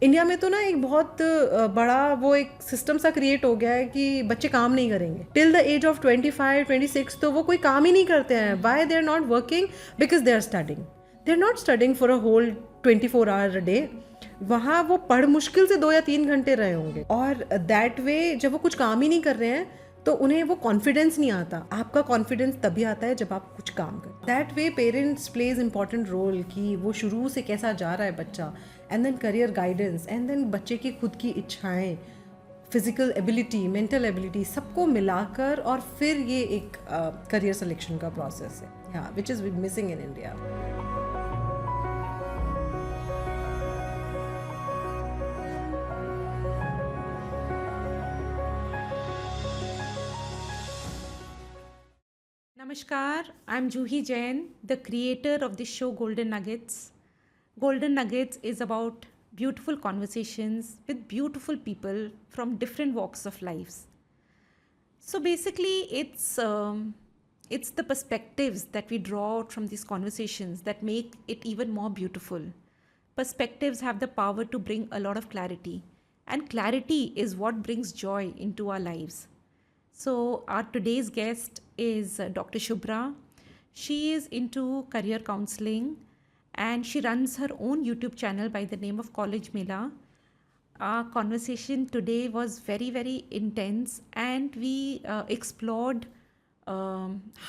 India में तो ना एक बहुत बड़ा वो एक सिस्टम सा क्रिएट हो गया है कि बच्चे काम नहीं करेंगे टिल द एज ऑफ 25-26, तो वो कोई काम ही नहीं करते हैं. Why they are not working? Because they are not studying for a whole 24 hour a day. वहाँ वो पढ़ मुश्किल से 2 या 3 घंटे रहे होंगे, और दैट वे जब वो कुछ काम ही नहीं कर रहे हैं तो उन्हें वो कॉन्फिडेंस नहीं आता. आपका कॉन्फिडेंस तभी आता है जब आप कुछ काम करें. That way parents plays important role कि वो शुरू से कैसा जा रहा है बच्चा, and then career guidance, and then बच्चे की खुद की इच्छाएं, फिजिकल एबिलिटी, मेंटल एबिलिटी, सबको मिलाकर और फिर ये एक करियर सिलेक्शन का प्रोसेस है, which is missing in India. Namaskar, I'm Juhi Jain, the creator of the show Golden Nuggets. Golden Nuggets is about beautiful conversations with beautiful people from different walks of lives. So basically, it's the perspectives that we draw out from these conversations that make it even more beautiful. Perspectives have the power to bring a lot of clarity, and clarity is what brings joy into our lives. So, our today's guest is Dr. Shubhra. She is into career counseling and she runs her own YouTube channel by the name of College Mela. Our conversation today was very, very intense, and we explored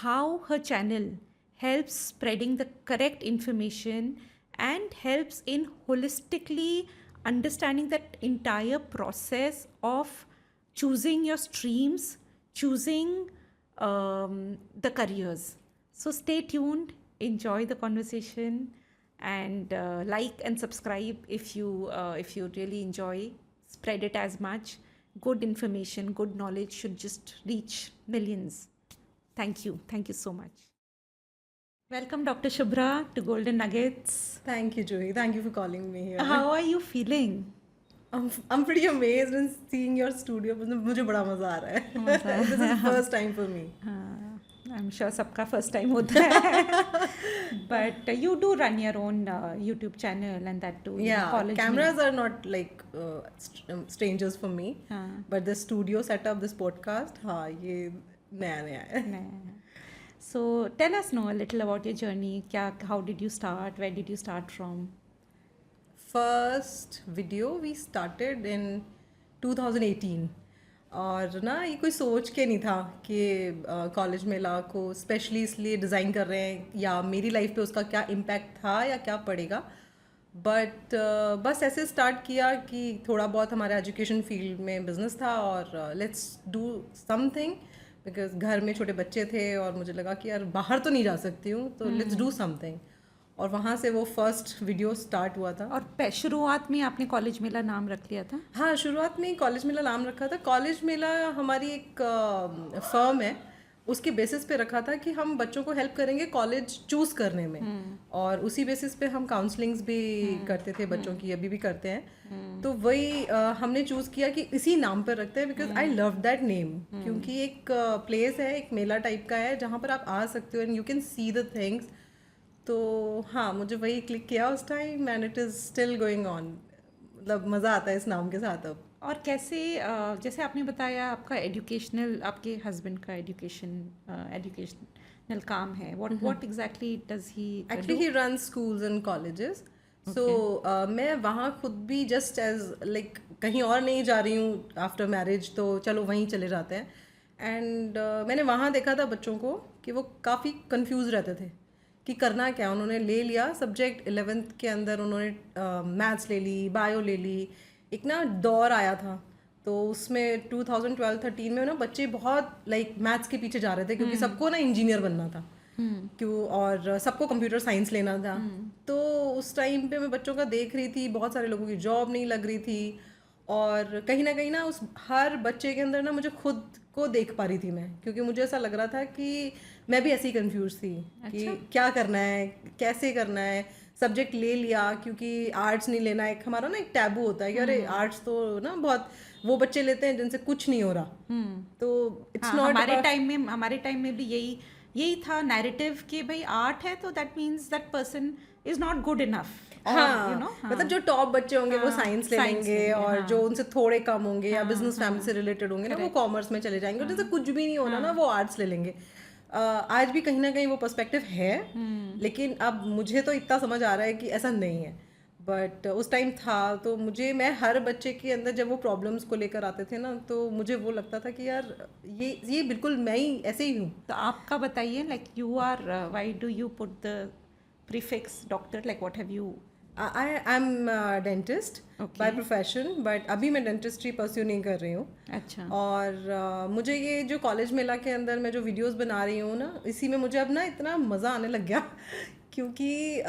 how her channel helps spreading the correct information and helps in holistically understanding that entire process of choosing your streams, choosing the careers. So stay tuned, enjoy the conversation, and like and subscribe if you really enjoy. Spread it as much. Good information, good knowledge should just reach millions. Thank you so much. Welcome, Dr. Shubhra, to Golden Nuggets. Thank you, Juhi. Thank you for calling me here. How are you feeling? I'm pretty amazed in seeing your studio. मुझे बड़ा मज़ा आ रहा है. This is first time for me. I'm sure सबका first time होता है. But you do run your own YouTube channel and that too. Yeah, College cameras में. are not like strangers for me. हाँ. But the studio setup, this podcast, हाँ ये नया नया है. Nah. So tell us a little about your journey. How did you start? Where did you start from? First video we started in 2018. और ना ये कोई सोच के नहीं था कि कॉलेज मेला को स्पेशली इसलिए डिज़ाइन कर रहे हैं या मेरी लाइफ पे उसका क्या इम्पैक्ट था या क्या पड़ेगा. बट बस ऐसे स्टार्ट किया कि थोड़ा बहुत हमारा एजुकेशन फील्ड में बिजनेस था और लेट्स डू समथिंग, बिकॉज घर में छोटे बच्चे थे और मुझे लगा कि यार बाहर तो नहीं जा सकती हूँ, तो लेट्स डू समथिंग. और वहाँ से वो फर्स्ट वीडियो स्टार्ट हुआ था. और शुरुआत में आपने कॉलेज मेला नाम रख लिया था? हाँ, शुरुआत में कॉलेज मेला नाम रखा था. कॉलेज मेला हमारी एक फर्म है, उसके बेसिस पे रखा था कि हम बच्चों को हेल्प करेंगे कॉलेज चूज़ करने में. और उसी बेसिस पे हम काउंसलिंग्स भी करते थे बच्चों की, अभी भी करते हैं. तो वही हमने चूज़ किया कि इसी नाम पर रखते हैं, because I love that name. क्योंकि एक प्लेस है, एक मेला टाइप का है जहाँ पर आप आ सकते हो and you can see the things. तो हाँ, मुझे वही क्लिक किया उस time and it is still going on. मतलब मज़ा आता है इस नाम के साथ अब. और कैसे जैसे आपने बताया आपका एजुकेशनल, आपके हस्बैंड का एजुकेशनल काम है. What exactly does he? Actually he run schools and colleges. So मैं वहाँ खुद भी जस्ट एज लाइक कहीं और नहीं जा रही हूँ आफ्टर मैरिज, तो चलो वहीं चले जाते हैं. एंड मैंने वहाँ देखा था बच्चों को कि वो काफ़ी कंफ्यूज रहते थे कि करना क्या. उन्होंने ले लिया सब्जेक्ट 11th के अंदर, उन्होंने मैथ्स ले ली, बायो ले ली. एक ना दौर आया था, तो उसमें 2012-13 में ना बच्चे बहुत लाइक मैथ्स के पीछे जा रहे थे, क्योंकि सबको ना इंजीनियर बनना था. क्यों, और सबको कंप्यूटर साइंस लेना था. तो उस टाइम पे मैं बच्चों का देख रही थी, बहुत सारे लोगों की जॉब नहीं लग रही थी. और कहीं ना उस हर बच्चे के अंदर ना मुझे खुद को देख पा रही थी मैं, क्योंकि मुझे ऐसा लग रहा था कि मैं भी ऐसे ही कंफ्यूज थी. अच्छा? कि क्या करना है, कैसे करना है. सब्जेक्ट ले लिया क्योंकि आर्ट्स नहीं लेना. एक हमारा ना एक टैबू होता है कि अरे आर्ट्स तो ना बहुत वो बच्चे लेते हैं जिनसे कुछ नहीं हो रहा. तो इट्स नॉट. हमारे टाइम में भी यही था नैरेटिव कि भाई आर्ट है तो that means that person is not good enough. हाँ, यू नो मतलब जो टॉप बच्चे होंगे वो साइंस ले science लेंगे लेंगे, और हाँ। जो उनसे थोड़े कम होंगे या हाँ, बिजनेस फैमिली हाँ, से रिलेटेड होंगे ना वो correct, कॉमर्स में चले जाएंगे और जैसे कुछ भी नहीं हो रहा ना हाँ। वो आर्ट्स ले लेंगे। आज भी कहीं ना कहीं वो पर्सपेक्टिव है, लेकिन अब मुझे तो इतना समझ आ रहा है कि ऐसा नहीं है। बट उस टाइम था तो मैं हर बच्चे के अंदर जब वो प्रॉब्लम्स को लेकर आते थे ना तो मुझे वो लगता था कि यार ये बिल्कुल मैं ही ऐसे ही हूँ। तो आपका बताइए, like you are, why do you put the prefix doctor, like what have you? I am dentist Okay. By profession, but अभी मैं डेंटिस्ट्री परस्यू नहीं कर रही हूँ। अच्छा। और मुझे ये जो कॉलेज मेला के अंदर मैं जो वीडियोस बना रही हूँ ना इसी में मुझे अब ना इतना मज़ा आने लग गया क्योंकि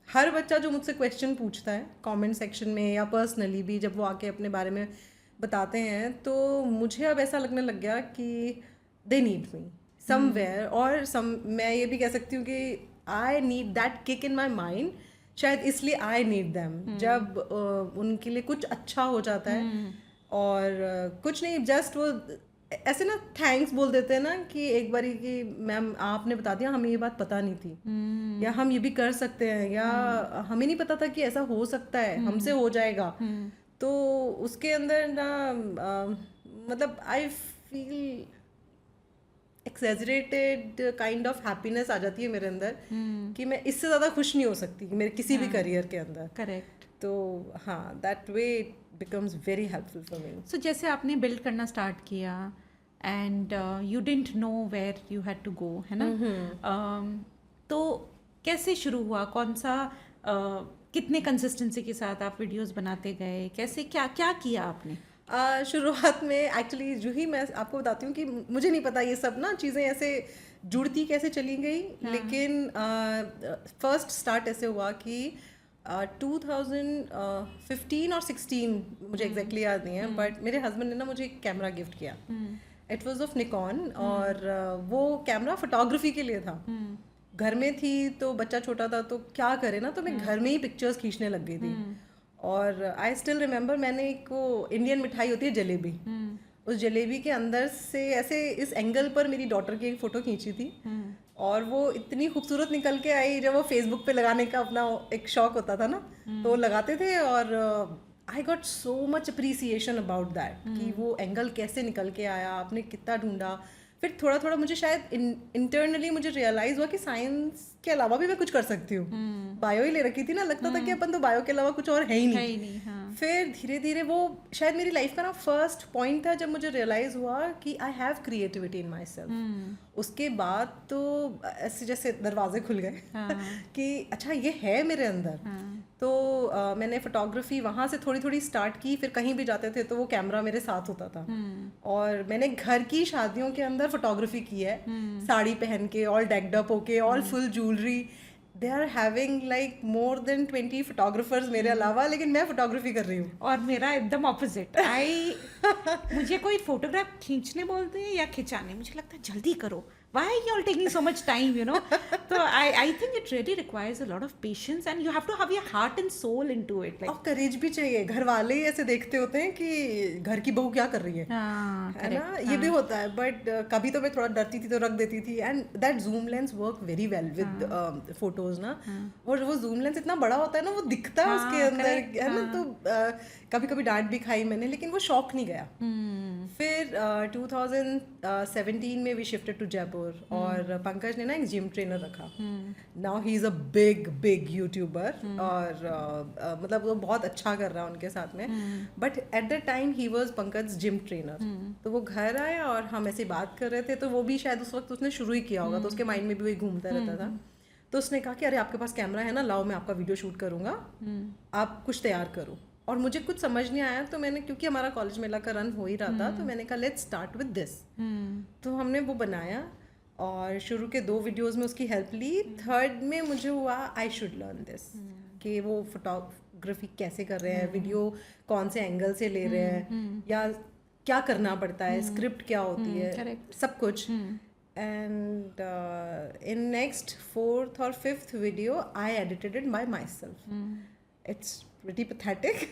हर बच्चा जो मुझसे क्वेश्चन पूछता है कमेंट सेक्शन में या पर्सनली भी जब वो आके अपने बारे में बताते हैं तो मुझे अब ऐसा लगने लग गया कि दे नीड मी समवेयर, और मैं ये भी कह सकती हूँ कि I need that kick in my mind, शायद इसलिए आई नीड दैम। जब उनके लिए कुछ अच्छा हो जाता है और कुछ नहीं, जस्ट वो ऐसे ना थैंक्स बोल देते हैं ना कि एक बारी कि मैम आपने बता दिया, हमें ये बात पता नहीं थी, या हम ये भी कर सकते हैं, या हमें नहीं पता था कि ऐसा हो सकता है, हमसे हो जाएगा। तो उसके अंदर ना मतलब I feel exaggerated kind of happiness आ जाती है मेरे अंदर कि मैं इससे ज़्यादा खुश नहीं हो सकती मेरे किसी भी करियर के अंदर। करेक्ट। तो हाँ, that way it becomes very helpful for me. So जैसे आपने बिल्ड करना स्टार्ट किया and you didn't know where you had to go, है ना? तो कैसे शुरू हुआ, कौन सा कितने कंसिस्टेंसी के साथ आप वीडियोस बनाते गए, कैसे क्या क्या किया आपने? शुरुआत में एक्चुअली जो ही मैं आपको बताती हूँ कि मुझे नहीं पता ये सब ना चीज़ें ऐसे जुड़ती कैसे चली गई, लेकिन फर्स्ट स्टार्ट ऐसे हुआ कि 2015 और 16 मुझे एग्जैक्टली याद नहीं है, बट मेरे हस्बैंड ने ना मुझे एक कैमरा गिफ्ट किया। इट वाज ऑफ निकॉन, और वो कैमरा फोटोग्राफी के लिए था। घर में थी तो बच्चा छोटा था तो क्या करे ना, तो मैं घर में ही पिक्चर्स खींचने लग गई थी। और आई स्टिल रिमेम्बर मैंने एक वो इंडियन मिठाई होती है जलेबी, उस जलेबी के अंदर से ऐसे इस एंगल पर मेरी डॉटर की एक फ़ोटो खींची थी, और वो इतनी खूबसूरत निकल के आई। जब वो फेसबुक पे लगाने का अपना एक शौक होता था ना, तो वो लगाते थे, और I got so much appreciation about that कि वो एंगल कैसे निकल के आया, आपने कितना ढूंढा। फिर थोड़ा थोड़ा मुझे शायद इंटरनली मुझे रियलाइज़ हुआ कि साइंस के अलावा भी मैं कुछ कर सकती हूँ। बायो ही ले रखी थी ना, लगता था कि अपन तो बायो के अलावा कुछ और है ही है ही नहीं, नहीं। हाँ। फिर धीरे धीरे वो शायद मेरी लाइफ का ना फर्स्ट पॉइंट था जब मुझे रियलाइज़ हुआ कि I have creativity in my self. उसके बाद तो ऐसे जैसे दरवाजे खुल गए कि अच्छा ये है मेरे अंदर। तो मैंने फोटोग्राफी वहाँ से थोड़ी थोड़ी स्टार्ट की, फिर कहीं भी जाते थे तो वो कैमरा मेरे साथ होता था। और मैंने घर की शादियों के अंदर फोटोग्राफी की है, साड़ी पहन के, ऑल डेक्ड अप होके, all full jewellery. They are having like more than 20 photographers मेरे अलावा, लेकिन मैं फोटोग्राफी कर रही हूँ। और मेरा एकदम ऑपोजिट। मुझे कोई फोटोग्राफ खींचने बोलते हैं या खिंचाने, मुझे लगता है जल्दी करो, why are you all taking so much time, you know? So I think it really requires a lot of patience and you have to have your heart and soul into it, like। और करेज भी चाहिए। घर वाले ही ऐसे देखते होते हैं कि घर की बहू क्या कर रही है, हाँ, है ना, ये भी होता है। बट कभी तो मैं थोड़ा डरती थी तो रख देती थी, and that zoom lens work very well with photos ना। और वो जूम लेंस इतना बड़ा होता है ना, वो दिखता है उसके अंदर, है ना। तो कभी कभी डांट भी खाई मैंने, लेकिन वो शौक नहीं गया। फिर 2017 में वी शिफ्टेड टू जयपुर, और पंकज ने ना एक जिम ट्रेनर रखा। Now he is a big YouTuber, और मतलब वो बहुत अच्छा कर रहा है उनके साथ में। But at the time he was Pankaj gym trainer. तो वो घर आया और हम ऐसे बात कर रहे थे, तो वो भी शायद उस वक्त उसने शुरू ही किया होगा, तो उसके माइंड में भी वही घूमता रहता था। तो उसने कहा कि अरे आपके पास कैमरा है ना, लाओ मैं आपका वीडियो शूट करूंगा, आप कुछ तैयार करो। और मुझे कुछ समझ नहीं आया, तो मैंने, क्योंकि हमारा कॉलेज मेला का रन हो ही रहा था, तो मैंने कहा लेट्स स्टार्ट विद दिस। तो हमने वो बनाया, और शुरू के 2 वीडियोस में उसकी हेल्प ली। थर्ड में मुझे हुआ आई शुड लर्न दिस, कि वो फोटोग्राफी कैसे कर रहे हैं, वीडियो कौन से एंगल से ले रहे हैं, या क्या करना पड़ता है, स्क्रिप्ट क्या होती है, सब कुछ। एंड इन नेक्स्ट 4th और 5th video I edited it by my self. It's pretty pathetic,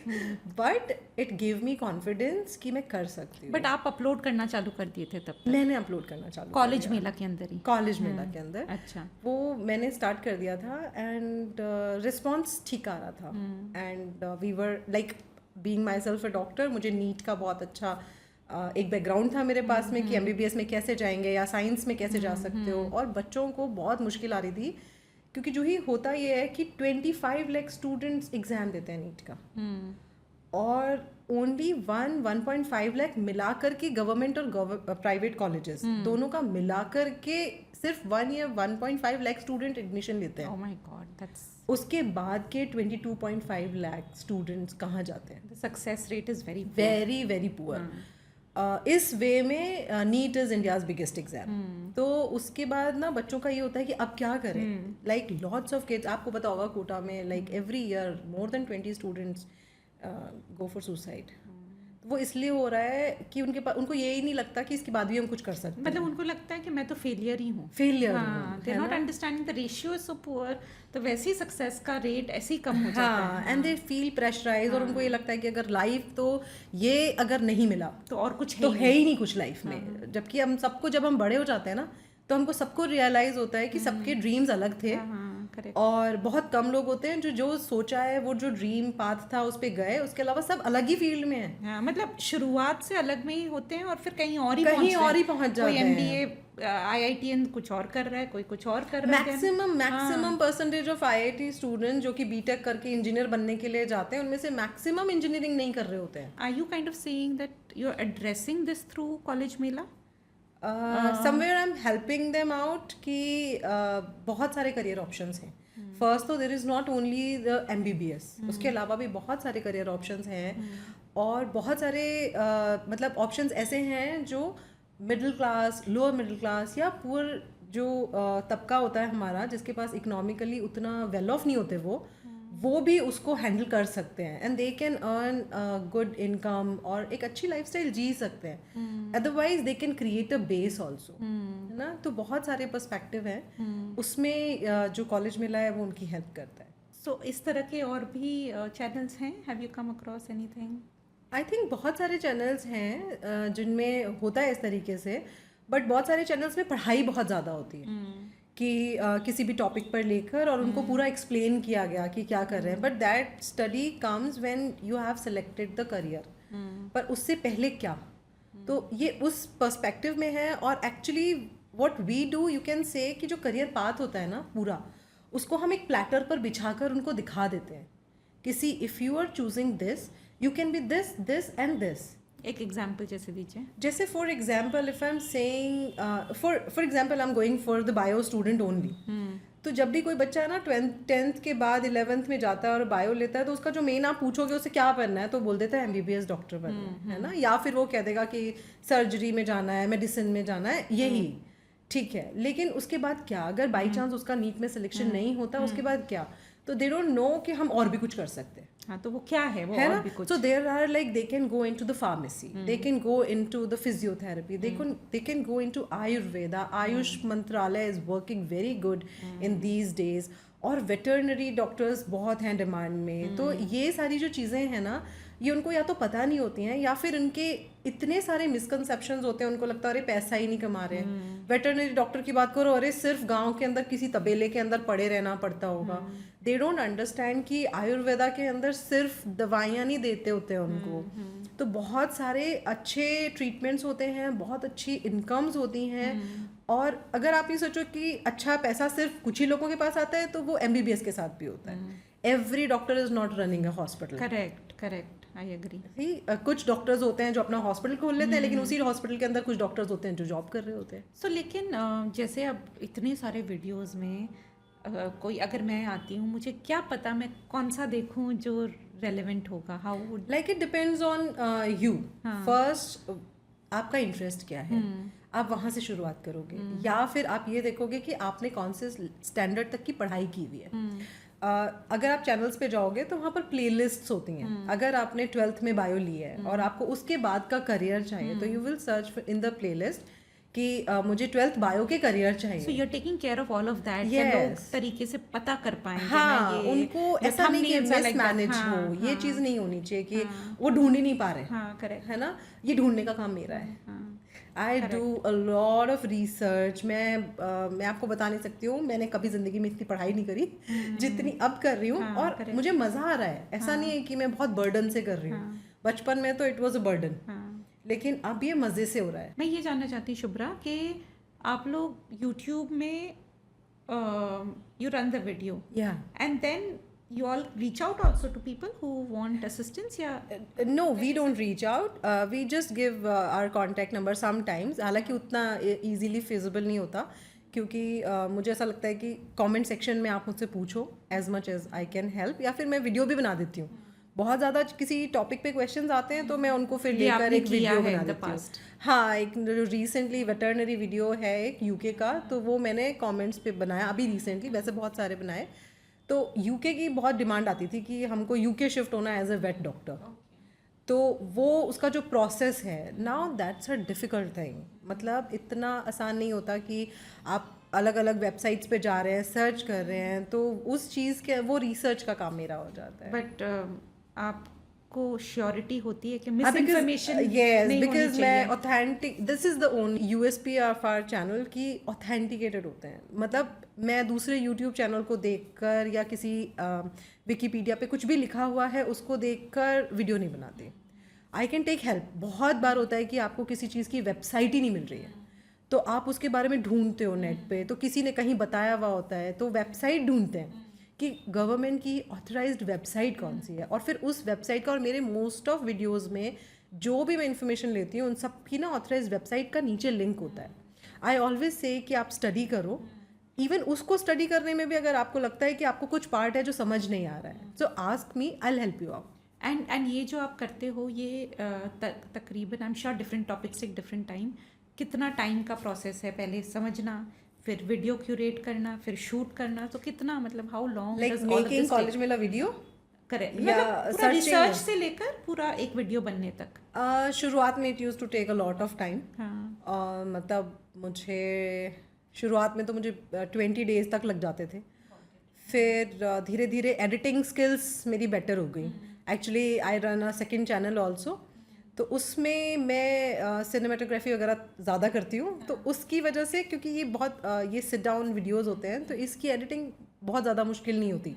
but it gave me confidence कि मैं कर सकती हूँ. बट आप अपलोड करना चालू कर दिए थे तब मैंने अपलोड करना चालू कॉलेज मेला के अंदर ही? कॉलेज मेला के अंदर अच्छा. वो मैंने स्टार्ट कर दिया था एंड रिस्पॉन्स ठीक आ रहा था and we were like being myself a doctor, मुझे नीट का बहुत अच्छा एक बैकग्राउंड था मेरे पास में कि MBBS में कैसे जाएंगे या साइंस में कैसे जा सकते हो, और बच्चों को बहुत मुश्किल आ रही थी क्योंकि जो ही होता ये है कि 25 लाख स्टूडेंट्स एग्जाम देते हैं नीट का और ओनली 1.5 लाख मिला करके गवर्नमेंट और प्राइवेट कॉलेजेस दोनों का मिला करके सिर्फ 1 या 1.5 लाख स्टूडेंट एडमिशन लेते हैं. Oh my God, that's उसके बाद के 22.5 लाख स्टूडेंट्स कहाँ जाते हैं? the success rate is very very very poor. इस वे में NEET is India's biggest exam. तो उसके बाद ना बच्चों का ये होता है कि अब क्या करें. लाइक लॉट्स ऑफ किड्स, आपको पता होगा कोटा में like every year more than 20 students go for suicide. वो इसलिए हो रहा है कि उनके पास उनको ये ही नहीं लगता कि इसके बाद भी हम कुछ कर सकते हैं. मतलब उनको लगता है कि मैं तो फेलियर ही हूँ. Failure they are not understanding the ratio is so poor. तो वैसे ही सक्सेस का रेट ऐसे ही कम हो जाता है. एंड दे फील प्रेशराइज और उनको ये लगता है कि अगर लाइफ तो ये अगर नहीं मिला तो और कुछ तो है ही नहीं कुछ लाइफ में. जबकि हम सबको जब हम बड़े हो जाते हैं ना तो हमको सबको रियलाइज होता है कि सबके ड्रीम्स अलग थे और बहुत कम लोग होते हैं जो सोचा है वो जो ड्रीम पाथ था उस पे गए, उसके अलावा सब अलग ही फील्ड में है. हाँ, मतलब शुरुआत से अलग में ही होते हैं और फिर कहीं और ही पहुंच जाते हैं. MBA IITN कुछ और कर रहा है, कोई कुछ और कर रहा है. Maximum percentage of IIT student जो कि बीटेक करके इंजीनियर बनने के लिए जाते हैं उनमें से मैक्सिमम इंजीनियरिंग नहीं कर रहे होते हैं. Are you kind of saying that you are addressing this through college mela? Somewhere I am helping them out कि बहुत सारे करियर ऑप्शंस हैं. फर्स्ट तो there is not only the MBBS, उसके अलावा भी बहुत सारे करियर ऑप्शंस हैं और बहुत सारे मतलब ऑप्शंस ऐसे हैं जो middle class, lower middle class या पुअर जो तबका होता है हमारा जिसके पास इकोनॉमिकली उतना वेल ऑफ नहीं होते वो भी उसको हैंडल कर सकते हैं and they can earn good income और एक अच्छी लाइफस्टाइल जी सकते हैं. Otherwise they can create a base also, है ना. तो बहुत सारे पर्सपेक्टिव हैं उसमें जो कॉलेज मेला है वो उनकी हेल्प करता है. सो इस तरह के और भी चैनल्स हैं? Have you come across anything? I think बहुत सारे चैनल्स हैं जिनमें होता है इस तरीके से, बट बहुत सारे चैनल्स में पढ़ाई बहुत ज़्यादा होती है कि किसी भी टॉपिक पर लेकर और उनको पूरा एक्सप्लेन किया गया कि क्या कर रहे हैं. But that study comes when you have selected the career. पर उससे पहले क्या, तो ये उस पर्सपेक्टिव में है. और actually what we do, you can say कि जो करियर पाथ होता है ना पूरा, उसको हम एक प्लेटर पर बिछाकर उनको दिखा देते हैं कि see if you are choosing this you can be this this and this. एक एग्जाम्पल जैसे दीजिए. जैसे for example if I am saying for example I am going for the bio student only. तो जब भी कोई बच्चा ना 10th के बाद 11th में जाता है और बायो लेता है तो उसका जो मेन आप पूछोगे उसे क्या बनना है तो बोल देता है MBBS डॉक्टर बनना है ना, या फिर वो कह देगा कि सर्जरी में जाना है, मेडिसिन में जाना है, यही ठीक है. लेकिन उसके बाद क्या, अगर बाई चांस उसका नीट में सिलेक्शन नहीं होता उसके बाद क्या, तो दे डोंट नो कि हम और भी कुछ कर सकते हैं. हाँ, तो वो क्या है वो है और ना. भी कुछ. So there are like they can go into the pharmacy, they can go into the physiotherapy, they can go into Ayurveda. Ayush Mantralaya is working very good in these days. और वेटरनरी डॉक्टर्स बहुत हैं demand में. तो ये सारी जो चीज़ें हैं ना ये उनको या तो पता नहीं होती हैं या फिर उनके इतने सारे मिसकंसेप्शंस होते हैं, उनको लगता है अरे पैसा ही नहीं कमा रहे हैं. वेटरनरी डॉक्टर की बात करो, अरे सिर्फ गांव के अंदर किसी तबेले के अंदर पड़े रहना पड़ता होगा. दे डोंट अंडरस्टैंड कि आयुर्वेदा के अंदर सिर्फ दवाइयाँ नहीं देते होते हैं उनको. तो बहुत सारे अच्छे ट्रीटमेंट्स होते हैं, बहुत अच्छी इनकम्स होती हैं. और अगर आप ये सोचो कि अच्छा पैसा सिर्फ कुछ ही लोगों के पास आता है तो वो MBBS के साथ भी होता है. Every doctor is not running a hospital. Correct, I agree. कुछ डॉक्टर्स होते हैं जो अपना हॉस्पिटल खोल लेते हैं, लेकिन उसी हॉस्पिटल के अंदर कुछ डॉक्टर्स होते हैं जो जॉब कर रहे होते हैं. सो लेकिन जैसे अब इतने सारे वीडियोस में कोई अगर मैं आती हूँ, मुझे क्या पता मैं कौन सा देखूँ जो रेलेवेंट होगा? How would like it depends on you. First आपका इंटरेस्ट क्या है, आप वहाँ से शुरुआत करोगे, या फिर आप ये देखोगे कि आपने कौन से स्टैंडर्ड तक की पढ़ाई की हुई है. अगर आप चैनल्स पे जाओगे तो वहाँ पर प्लेलिस्ट्स होती हैं. अगर आपने 12th में बायो ली है और आपको उसके बाद का करियर चाहिए तो you will search in the playlist कि मुझे 12th बायो के करियर सो चाहिए। You are taking care of all of that, Yes. लोग तरीके से पता कर पाएंगे हाँ, ना, ये उनको जो ऐसा नहीं कि thumbnails are like that. Mismanage हो, हाँ, ये हाँ, चीज़ नहीं होनी चाहिए कि हाँ, वो ढूंढ ही नहीं पा रहे, हाँ, करेक्ट, है ना, ये ढूंढने का काम मेरा है। हाँ, I do a lot of research. मैं आपको बता नहीं सकती हूँ, मैंने कभी ज़िंदगी में इतनी पढ़ाई नहीं करी जितनी अब कर रही हूँ, हाँ, और correct. मुझे मज़ा आ रहा है। ऐसा नहीं है कि मैं बहुत बर्डन से कर रही हूँ, हाँ, बचपन में तो इट वॉज अ बर्डन, हाँ. लेकिन अब ये मज़े से हो रहा है। मैं ये जानना चाहती हूँ शुभ्रा कि आप लोग यूट्यूब में यू रन द वीडियो या and then you all reach out also to people who want assistance, या no, we don't reach out. We just give our contact number sometimes. हालांकि उतना easily feasible नहीं होता, क्योंकि मुझे ऐसा लगता है कि comment section में आप मुझसे पूछो as much as I can help, या फिर मैं वीडियो भी बना देती हूँ। बहुत ज़्यादा किसी टॉपिक पे क्वेश्चंस आते हैं तो मैं उनको फिर ये लेकर आपने एक किया वीडियो है बना in the देती हूँ। past. हाँ, एक रिसेंटली वेटरनरी वीडियो है एक यूके का, तो वो मैंने कमेंट्स पे बनाया अभी रिसेंटली, वैसे बहुत सारे बनाए। तो यूके की बहुत डिमांड आती थी कि हमको यूके शिफ्ट होना एज अ वेट डॉक्टर, तो वो उसका जो प्रोसेस है, now that's a difficult thing. मतलब इतना आसान नहीं होता कि आप अलग अलग वेबसाइट्स पे जा रहे हैं, सर्च कर रहे हैं, तो उस चीज़ के वो रिसर्च का काम मेरा हो जाता है। बट आपको श्योरिटी होती है कि हाँ, मिस because इन्फॉर्मेशन yes, नहीं होनी because मैं चाहिए? Authentic, this is the only USP of our channel की ऑथेंटिकेटेड होते हैं। मतलब मैं दूसरे यूट्यूब चैनल को देखकर या किसी विकीपीडिया पे कुछ भी लिखा हुआ है उसको देखकर वीडियो नहीं बनाती। I can take help. बहुत बार होता है कि आपको किसी चीज़ की वेबसाइट ही नहीं मिल रही है, तो आप उसके बारे में ढूंढते हो नेट पे, तो किसी ने कहीं बताया हुआ होता है, तो वेबसाइट ढूंढते हैं कि गवर्नमेंट की ऑथराइज्ड वेबसाइट कौन सी है, और फिर उस वेबसाइट का, और मेरे मोस्ट ऑफ वीडियोस में जो भी मैं इन्फॉर्मेशन लेती हूँ उन सब की ना ऑथराइज्ड वेबसाइट का नीचे लिंक होता है। आई ऑलवेज से कि आप स्टडी करो, इवन उसको स्टडी करने में भी अगर आपको लगता है कि आपको कुछ पार्ट है जो समझ नहीं आ रहा है, so ask me, I will help you out. And ये जो आप करते हो ये तकरीबन I am sure different topics take different time, कितना टाइम का प्रोसेस है? पहले समझना, फिर वीडियो क्यूरेट करना, फिर शूट करना, तो कितना, मतलब how long like making college में वीडियो करेक्ट, या मतलब पूरा searching रिसर्च में? से लेकर पूरा एक वीडियो बनने तक? शुरुआत में it use to take a lot of time. हाँ, मतलब मुझे शुरुआत में तो मुझे 20 डेज तक लग जाते थे, फिर धीरे धीरे एडिटिंग स्किल्स मेरी बेटर हो गई। Actually I run a second channel also, तो उसमें मैं सिनेमाटोग्राफी वगैरह ज़्यादा करती हूँ, तो उसकी वजह से, क्योंकि ये बहुत ये सिट डाउन वीडियोज़ होते हैं, तो इसकी एडिटिंग बहुत ज़्यादा मुश्किल नहीं होती।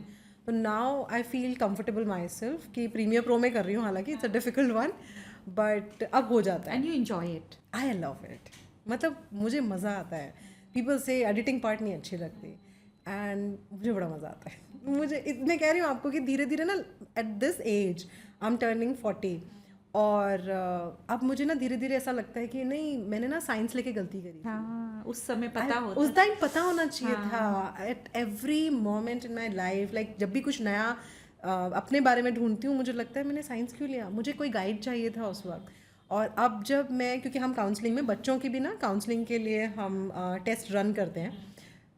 तो now I feel comfortable my self कि प्रीमियर प्रो में कर रही हूँ, हालांकि it's a difficult one, but अब हो जाता है। And you enjoy it? I love it, मतलब मुझे मज़ा आता है। पीपल से एडिटिंग पार्ट नहीं अच्छी लगती, एंड मुझे बड़ा मज़ा आता है। मैं कह रही हूँ आपको कि धीरे धीरे ना, at this age I am turning 40, और अब मुझे ना धीरे धीरे ऐसा लगता है कि नहीं, मैंने ना साइंस लेके गलती करी। हाँ, उस समय पता होता, उस टाइम पता होना चाहिए था। At every moment in my life, like जब भी कुछ नया अपने बारे में ढूंढती हूँ, मुझे लगता है मैंने साइंस क्यों लिया, मुझे कोई गाइड चाहिए था उस वक्त। और अब जब मैं, क्योंकि हम काउंसलिंग में, बच्चों की भी ना काउंसलिंग के लिए हम टेस्ट रन करते हैं,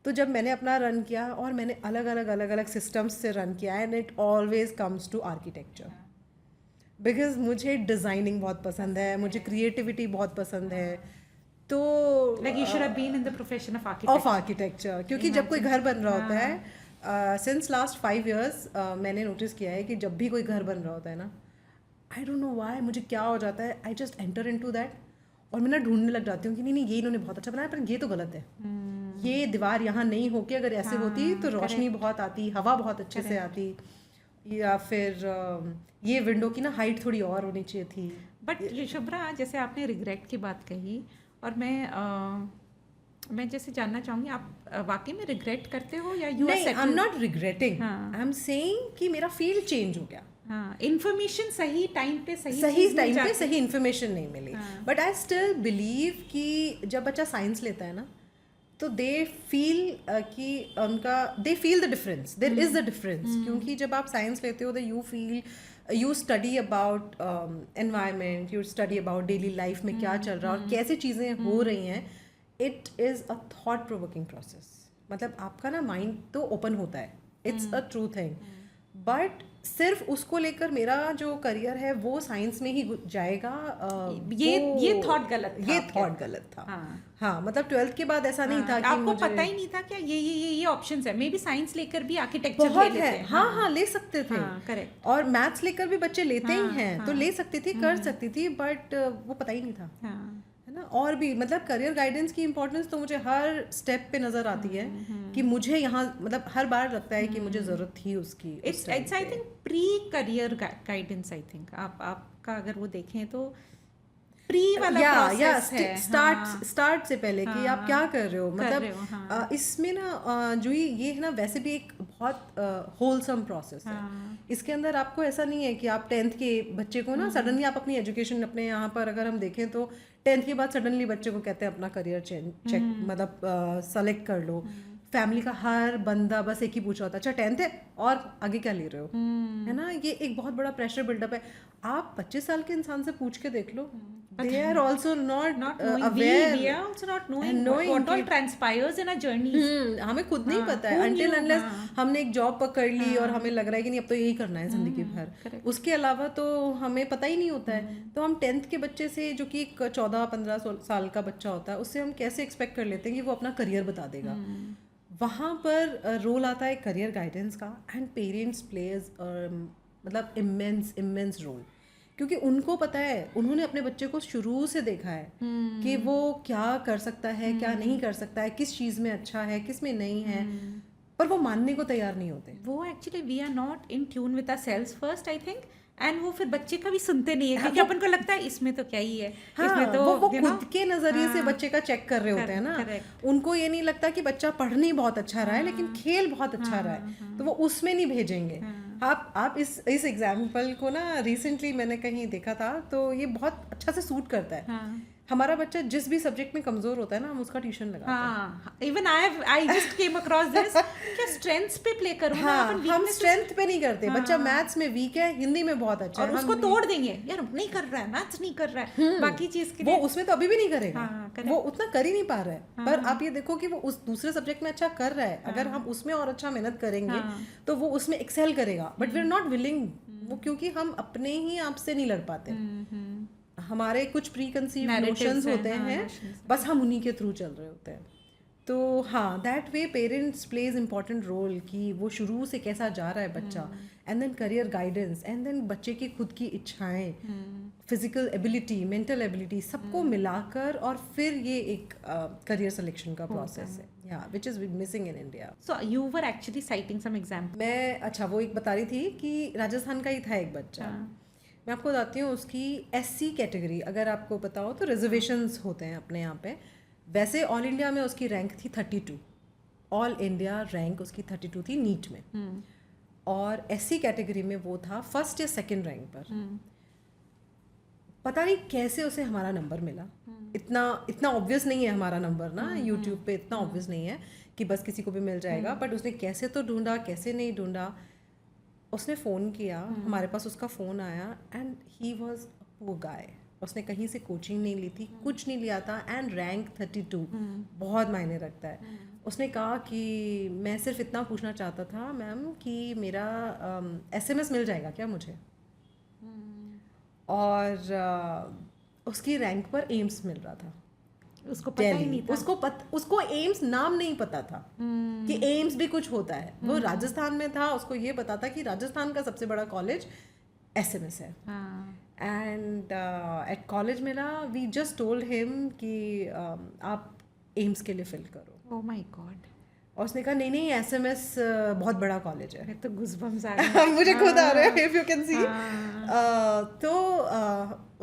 तो जब मैंने अपना रन किया, और मैंने अलग अलग सिस्टम्स से रन किया, and it always comes to architecture, because मुझे डिज़ाइनिंग बहुत पसंद है, मुझे क्रिएटिविटी बहुत पसंद है, तो like you should have been in the profession of architecture. क्योंकि जब कोई घर बन रहा होता है, सिंस लास्ट 5 years मैंने नोटिस किया है कि जब भी कोई घर बन रहा होता है ना, आई डोंट नो व्हाई, मुझे क्या हो जाता है, I just enter into that, और मैं ना ढूंढने लग जाती हूँ कि नहीं ये इन्होंने बहुत अच्छा बनाया, पर ये तो गलत है। ये दीवार यहाँ नहीं होके अगर ऐसे होती तो रोशनी बहुत आती, हवा बहुत अच्छे से आती, या फिर ये विंडो की ना हाइट थोड़ी और होनी चाहिए थी। बट शुभ्रा, जैसे आपने रिग्रेट की बात कही, और मैं जैसे जानना चाहूँगी, आप वाकई में रिग्रेट करते हो या यू आर नहीं, I am not regretting, I am saying कि मेरा फील्ड चेंज हो गया। हाँ, इन्फॉर्मेशन सही टाइम पे सही टाइम पे सही इन्फॉर्मेशन नहीं मिली, बट आई स्टिल बिलीव कि जब बच्चा साइंस लेता है ना, तो दे फील कि उनका, they feel the difference, there is the difference. क्योंकि जब आप साइंस लेते हो तो you feel, you study about environment, you study about daily life में क्या चल रहा है और कैसे चीज़ें हो रही हैं। It is a thought provoking process, मतलब आपका ना माइंड तो ओपन होता है, it's a true thing, but सिर्फ उसको लेकर मेरा जो करियर है वो साइंस में ही जाएगा, ये थॉट गलत था, ये थॉट गलत था। हाँ, हाँ, मतलब 12th के बाद ऐसा नहीं था कि आपको मुझे पता ही नहीं था क्या ये ऑप्शंस है। मे बी साइंस लेकर भी आर्किटेक्चर बहुत ले है, लेते हैं। हाँ हाँ ले सकते थे, करेक्ट। और मैथ्स लेकर भी बच्चे लेते ही हैं, तो ले सकती थी, कर सकती थी, बट वो पता ही नहीं था, है ना। और भी मतलब करियर गाइडेंस की इंपॉर्टेंस तो मुझे हर स्टेप पे नजर आती है कि मुझे यहाँ मतलब हर बार लगता है कि मुझे जरूरत थी उसकी। It's I think pre career guidance, I think आपका अगर वो देखें तो प्री वाला प्रोसेस है, स्टार्ट से पहले कि आप क्या कर रहे हो, मतलब इसमें ना जूही ये है ना, वैसे भी एक बहुत होलसम प्रोसेस है। इसके अंदर आपको ऐसा नहीं है कि आप 10th के बच्चे को ना सडनली आप अपनी एजुकेशन अपने यहाँ पर अगर हम देखें तो 10th के बाद सडनली बच्चे को कहते हैं अपना करियर चेक मतलब सेलेक्ट कर लो। फैमिली का हर बंदा बस एक ही पूछा होता है, अच्छा 10th है और आगे क्या ले रहे हो, है ना। ये एक बहुत बड़ा प्रेशर बिल्डअप है। आप 25 साल के इंसान से पूछ के देख लो, they are also not aware, we are also not knowing what all transpires in our journey. हमें खुद नहीं पता है until unless हमने एक जॉब पकड़ ली और हमें लग रहा है कि नहीं अब तो यही करना है जिंदगी भर, उसके अलावा तो हमें पता ही नहीं होता है। तो हम 10th के बच्चे से, जो कि एक 14-15 साल का बच्चा होता है, उससे हम कैसे एक्सपेक्ट कर लेते हैं कि वो अपना करियर बता देगा। वहाँ पर रोल आता है करियर गाइडेंस का, एंड पेरेंट्स प्लेज मतलब इमेंस रोल, क्योंकि उनको पता है, उन्होंने अपने बच्चे को शुरू से देखा है कि वो क्या कर सकता है, क्या नहीं कर सकता है, किस चीज़ में अच्छा है, किस में नहीं है, पर वो मानने को तैयार नहीं होते। वो actually we are not in tune with ourselves first, I think, and वो फिर बच्चे का भी सुनते नहीं है, क्योंकि अपन को लगता है इसमें तो क्या ही है, इसमें तो वो खुद के नजरिए से बच्चे का चेक कर रहे होते हैं ना। उनको ये नहीं लगता कि बच्चा पढ़ने बहुत अच्छा रहा है लेकिन खेल बहुत अच्छा रहा है, तो वो उसमें नहीं भेजेंगे। आप इस एग्जाम्पल को ना रिसेंटली मैंने कहीं देखा था, तो ये बहुत अच्छा से सूट करता है। हमारा बच्चा जिस भी सब्जेक्ट में कमजोर होता है ना, हम उसका ट्यूशन लगाते हैं। Even I just came across this, क्या स्ट्रेंथ्स पे प्ले करूं ना, हम स्ट्रेंथ पे नहीं करते। बच्चा मैथ्स में वीक है, हिंदी में बहुत अच्छा है, और उसको तोड़ देंगे, यार नहीं कर रहा है, मैथ्स नहीं कर रहा है, बाकी चीज के लिए वो उसमें तो अभी भी नहीं करेगा, वो उतना कर ही नहीं पा रहा है। पर आप ये देखो कि वो उस दूसरे सब्जेक्ट में अच्छा कर रहा है, अगर हम उसमें और अच्छा मेहनत करेंगे तो वो उसमें एक्सेल करेगा, but we are not willing, वो क्योंकि हम अपने ही आप से नहीं लड़ पाते। हमारे कुछ प्री कंसीव नोशंस होते हैं, बस हम उन्हीं के थ्रू चल रहे होते हैं। तो हाँ, that way parents plays important role कि वो शुरू से कैसा जा रहा है बच्चा, and then career guidance, and then बच्चे की खुद की इच्छाएं, फिजिकल एबिलिटी, मेंटल एबिलिटी, सबको मिलाकर, और फिर ये एक करियर सिलेक्शन का प्रोसेस है, या which is missing in India. So you were actually citing some example. मैं वो एक बता रही थी कि राजस्थान का ही था एक बच्चा। मैं आपको बताती हूँ उसकी SC कैटेगरी, अगर आपको पता हो तो रिजर्वेशंस होते हैं अपने यहाँ पे। वैसे ऑल इंडिया में उसकी रैंक थी 32, ऑल इंडिया रैंक उसकी 32 थी नीट में, और SC कैटेगरी में वो था फर्स्ट या सेकंड रैंक पर। पता नहीं कैसे उसे हमारा नंबर मिला, इतना ऑब्वियस नहीं है हमारा नंबर ना, यूट्यूब पे इतना ऑब्वियस नहीं है कि बस किसी को भी मिल जाएगा, बट उसने कैसे तो ढूंढा, कैसे नहीं ढूंढा, उसने फ़ोन किया, हमारे पास उसका फ़ोन आया, एंड ही वॉज वो गाय। उसने कहीं से कोचिंग नहीं ली थी, कुछ नहीं लिया था, एंड रैंक 32 बहुत मायने रखता है। उसने कहा कि मैं सिर्फ इतना पूछना चाहता था मैम कि मेरा SMS मिल जाएगा क्या मुझे, और उसकी रैंक पर एम्स मिल रहा था। उसको पता ही नहीं था, उसको एम्स नाम नहीं पता था कि एम्स भी कुछ होता है। वो राजस्थान में था, उसको ये पता था कि राजस्थान का सबसे बड़ा कॉलेज SMS है, एंड एट कॉलेज मिला। वी जस्ट टोल्ड हिम कि आप एम्स के लिए फिल करो। Oh my God. और उसने कहा नहीं SMS बहुत बड़ा कॉलेज है। तो गूज़बम्स आ रहे हैं मुझे खुद आ रहे हैं, इफ यू कैन सी। तो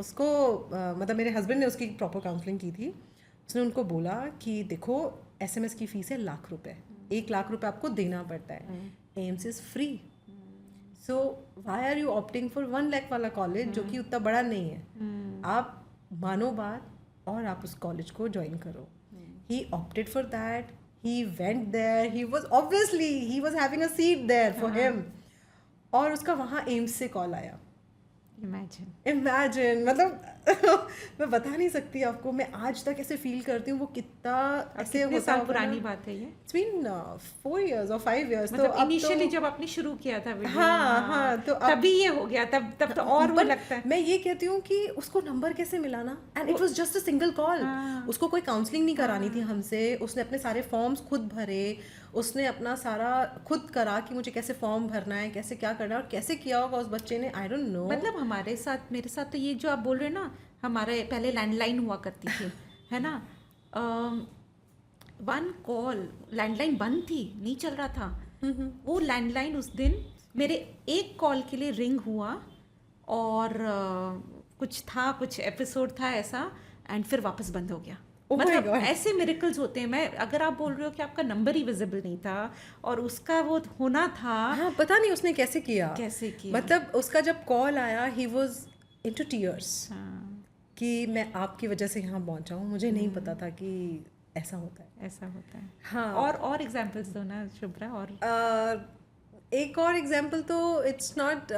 उसको मतलब मेरे हस्बैंड ने उसकी प्रॉपर काउंसलिंग की थी। उसने उनको बोला कि देखो SMS की फ़ीस है ₹1,00,000, ₹1,00,000 आपको देना पड़ता है, AIIMS is free, so why are you opting for 1 lakh वाला कॉलेज जो कि उतना बड़ा नहीं है। आप मानो बात और आप उस कॉलेज को ज्वाइन करो। He opted for that, he went there, he was having a seat there for him, और उसका वहाँ एम्स से कॉल आया। इमेजिन मतलब मैं बता नहीं सकती आपको, मैं आज तक ऐसे फील करती हूँ वो कितना ऐसे कितने होता साल होगा पुरानी ना। बात है ये? इट्स बीन 4 years और 5 years, तो मतलब अब इनिशियली तो जब आपने शुरू किया था वीडियो, हाँ हाँ, हाँ, तो अब तभी ये हो गया, तब तो और वो पर लगता है मैं ये कहती हूँ कि उसको नंबर कैसे मिला ना, and it was just a single call. हाँ, उसको कोई काउंसलिंग नहीं करानी थी हमसे, उसने अपने सारे फॉर्म्स खुद भरे, उसने अपना सारा खुद करा कि मुझे कैसे फॉर्म भरना है, कैसे क्या करना है, और कैसे किया होगा उस बच्चे ने, आई डोंट नो। मतलब हमारे साथ, मेरे साथ तो ये जो आप बोल रहे हैं ना, हमारे पहले लैंडलाइन हुआ करती थी, है ना, वन कॉल, लैंडलाइन बंद थी, नहीं चल रहा था, वो लैंडलाइन उस दिन मेरे एक कॉल के लिए रिंग हुआ, और कुछ था, कुछ एपिसोड था ऐसा, एंड फिर वापस बंद हो गया। Oh my मतलब God. ऐसे मिरेकल्स होते हैं। मैं, अगर आप बोल रहे हो कि आपका नंबर ही विजिबल नहीं था और उसका वो होना था, हाँ, पता नहीं उसने कैसे किया। कैसे किया? मतलब उसका जब कॉल आया, ही वाज इनटू टीयर्स हाँ, कि मैं आपकी वजह से यहाँ पहुँचा हूँ, मुझे नहीं पता था कि ऐसा होता है। ऐसा होता है। हाँ। और एग्जांपल्स दो ना शुभ्रा। और एक और एग्जांपल तो इट्स नॉट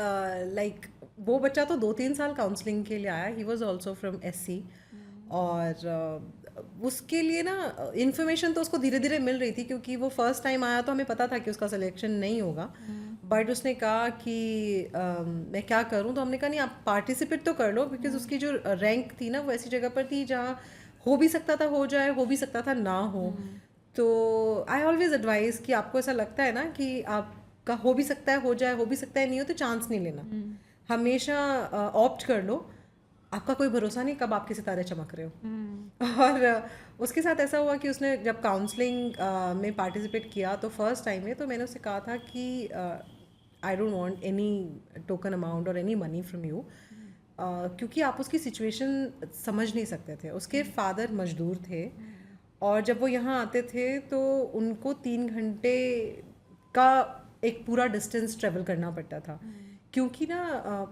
लाइक, वो बच्चा तो 2-3 साल काउंसलिंग के लिए आया, he was also from SC, और उसके लिए ना इन्फॉर्मेशन तो उसको धीरे धीरे मिल रही थी, क्योंकि वो फर्स्ट टाइम आया तो हमें पता था कि उसका सिलेक्शन नहीं होगा, बट उसने कहा कि मैं क्या करूं, तो हमने कहा नहीं, आप पार्टिसिपेट तो कर लो, बिकॉज उसकी जो रैंक थी ना वो ऐसी जगह पर थी जहाँ हो भी सकता था हो जाए, हो भी सकता था ना हो। तो आई ऑलवेज एडवाइस कि आपको ऐसा लगता है ना कि आपका हो भी सकता है हो जाए, हो भी सकता है नहीं हो, तो चांस नहीं लेना, हमेशा ऑप्ट कर लो, आपका कोई भरोसा नहीं कब आपके सितारे चमक रहे हो। और उसके साथ ऐसा हुआ कि उसने जब काउंसलिंग में पार्टिसिपेट किया तो फर्स्ट टाइम में, तो मैंने उससे कहा था कि I don't want any token amount और एनी मनी फ्रॉम यू, क्योंकि आप उसकी सिचुएशन समझ नहीं सकते थे। उसके फादर मजदूर थे, और जब वो यहाँ आते थे तो उनको 3 घंटे का एक पूरा डिस्टेंस ट्रेवल करना पड़ता था, क्योंकि ना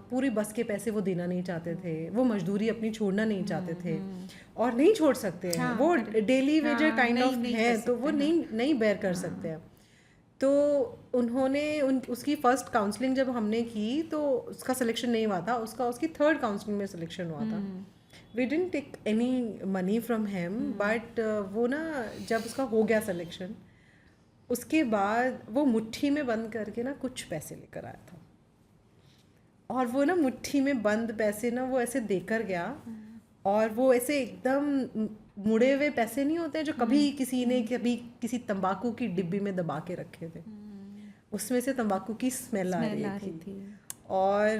पूरी बस के पैसे वो देना नहीं चाहते थे, वो मजदूरी अपनी छोड़ना नहीं चाहते थे, और नहीं छोड़ सकते हैं, हाँ, वो डेली हाँ, वेजर काइंड ऑफ नहीं है, कर तो वो सकते, नहीं बेयर कर सकते हैं। तो उन्होंने उसकी फर्स्ट काउंसलिंग जब हमने की तो उसका सिलेक्शन नहीं हुआ था, उसकी थर्ड काउंसलिंग में सिलेक्शन हुआ था। We didn't take any money from him, but वो ना जब उसका हो गया सिलेक्शन, उसके बाद वो मुट्ठी में बंद करके ना कुछ पैसे लेकर आया था, और वो ना मुट्ठी में बंद पैसे ना वो ऐसे देकर गया, और वो ऐसे एकदम मुड़े हुए पैसे नहीं होते जो कभी किसी ने कभी किसी तंबाकू की डिब्बी में दबा के रखे थे, उसमें से तंबाकू की स्मेल आ रही थी। और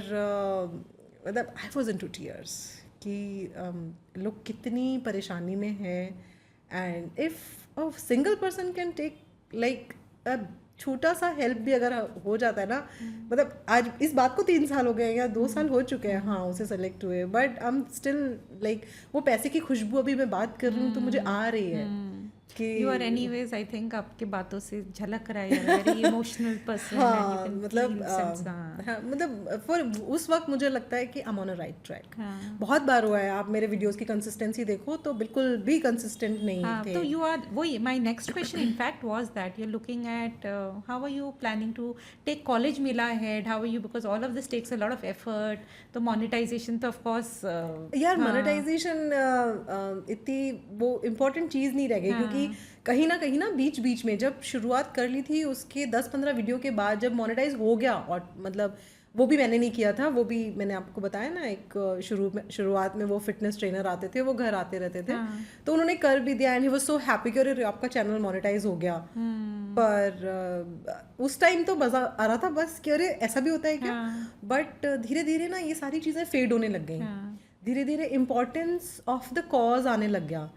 मतलब I was in to tears कि लोग कितनी परेशानी में हैं, and if a single person can take like छोटा सा हेल्प भी अगर हो जाता है ना, मतलब आज इस बात को 3 साल हो गए या 2 साल हो चुके हैं हाँ उसे सेलेक्ट हुए, but I am still like वो पैसे की खुशबू अभी मैं बात कर रही हूँ तो मुझे आ रही है कि you are anyways, I think आपके बातों से झलक रहा है, वेरी इमोशनल पर्सन। हाँ मतलब हाँ मतलब फॉर उस वक्त मुझे लगता है कि I am on a right track. बहुत बार हुआ है, आप मेरे वीडियोस की कंसिस्टेंसी देखो तो बिल्कुल भी कंसिस्टेंट नहीं थे। तो यू आर, वही my next question in fact was that you are looking at how are you planning to take college मिला head, how are you, because all of this takes a lot of effort, तो monetization तो of course यार monetization इतनी वो important चीज़ नहीं रह गई, क्योंकि कहीं ना बीच बीच में जब शुरुआत कर ली थी उसके 10-15 वीडियो के बाद जब मोनेटाइज हो गया, और मतलब वो भी मैंने नहीं किया था, वो भी मैंने आपको बताया ना, एक शुरुआत में वो फिटनेस ट्रेनर आते थे, वो घर आते रहते थे, तो उन्होंने कर भी दिया, and he was so happy कि अरे आपका चैनल मोनेटाइज हो गया। पर उस टाइम तो मज़ा आ रहा था बस कि अरे ऐसा भी होता है क्या, बट धीरे धीरे ना ये सारी चीज़ें फेड होने लग गई, धीरे धीरे इम्पोर्टेंस ऑफ द कॉज आने लग गया,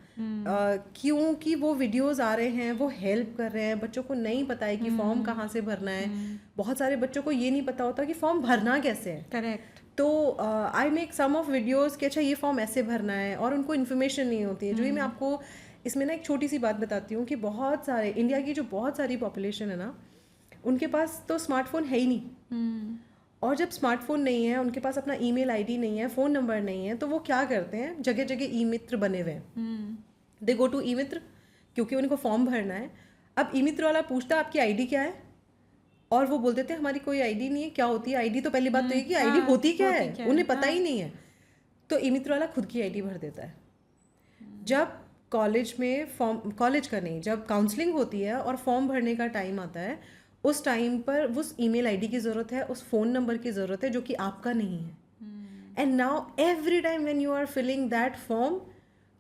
क्योंकि वो वीडियोस आ रहे हैं, वो हेल्प कर रहे हैं, बच्चों को नहीं पता है कि फॉर्म कहाँ से भरना है, बहुत सारे बच्चों को ये नहीं पता होता कि फॉर्म भरना कैसे है। करेक्ट। तो I make some of videos कि अच्छा ये फॉर्म ऐसे भरना है, और उनको इन्फॉर्मेशन नहीं होती है। जो ही मैं आपको इसमें ना एक छोटी सी बात बताती हूँ कि बहुत सारे इंडिया की जो बहुत सारी पॉपुलेशन है ना, उनके पास तो स्मार्टफोन है ही नहीं, और जब स्मार्टफोन नहीं है, उनके पास अपना ईमेल आईडी नहीं है, फ़ोन नंबर नहीं है, तो वो क्या करते हैं, जगह जगह ई मित्र बने हुए हैं, दे गो टू ई मित्र, क्योंकि उनको फॉर्म भरना है। अब ई मित्र वाला पूछता है आपकी आईडी क्या है, और वो बोल देते हैं हमारी कोई आईडी नहीं है। क्या होती है आईडी? तो पहली बात तो ये कि आईडी होती क्या है, उन्हें पता ही नहीं है। तो ई मित्र वाला खुद की आईडी भर देता है। जब कॉलेज में फॉर्म, कॉलेज का नहीं, जब काउंसलिंग होती है और फॉर्म भरने का टाइम आता है, उस टाइम पर उस ईमेल आईडी की ज़रूरत है, उस फ़ोन नंबर की ज़रूरत है जो कि आपका नहीं है। And now every time when you are filling that form,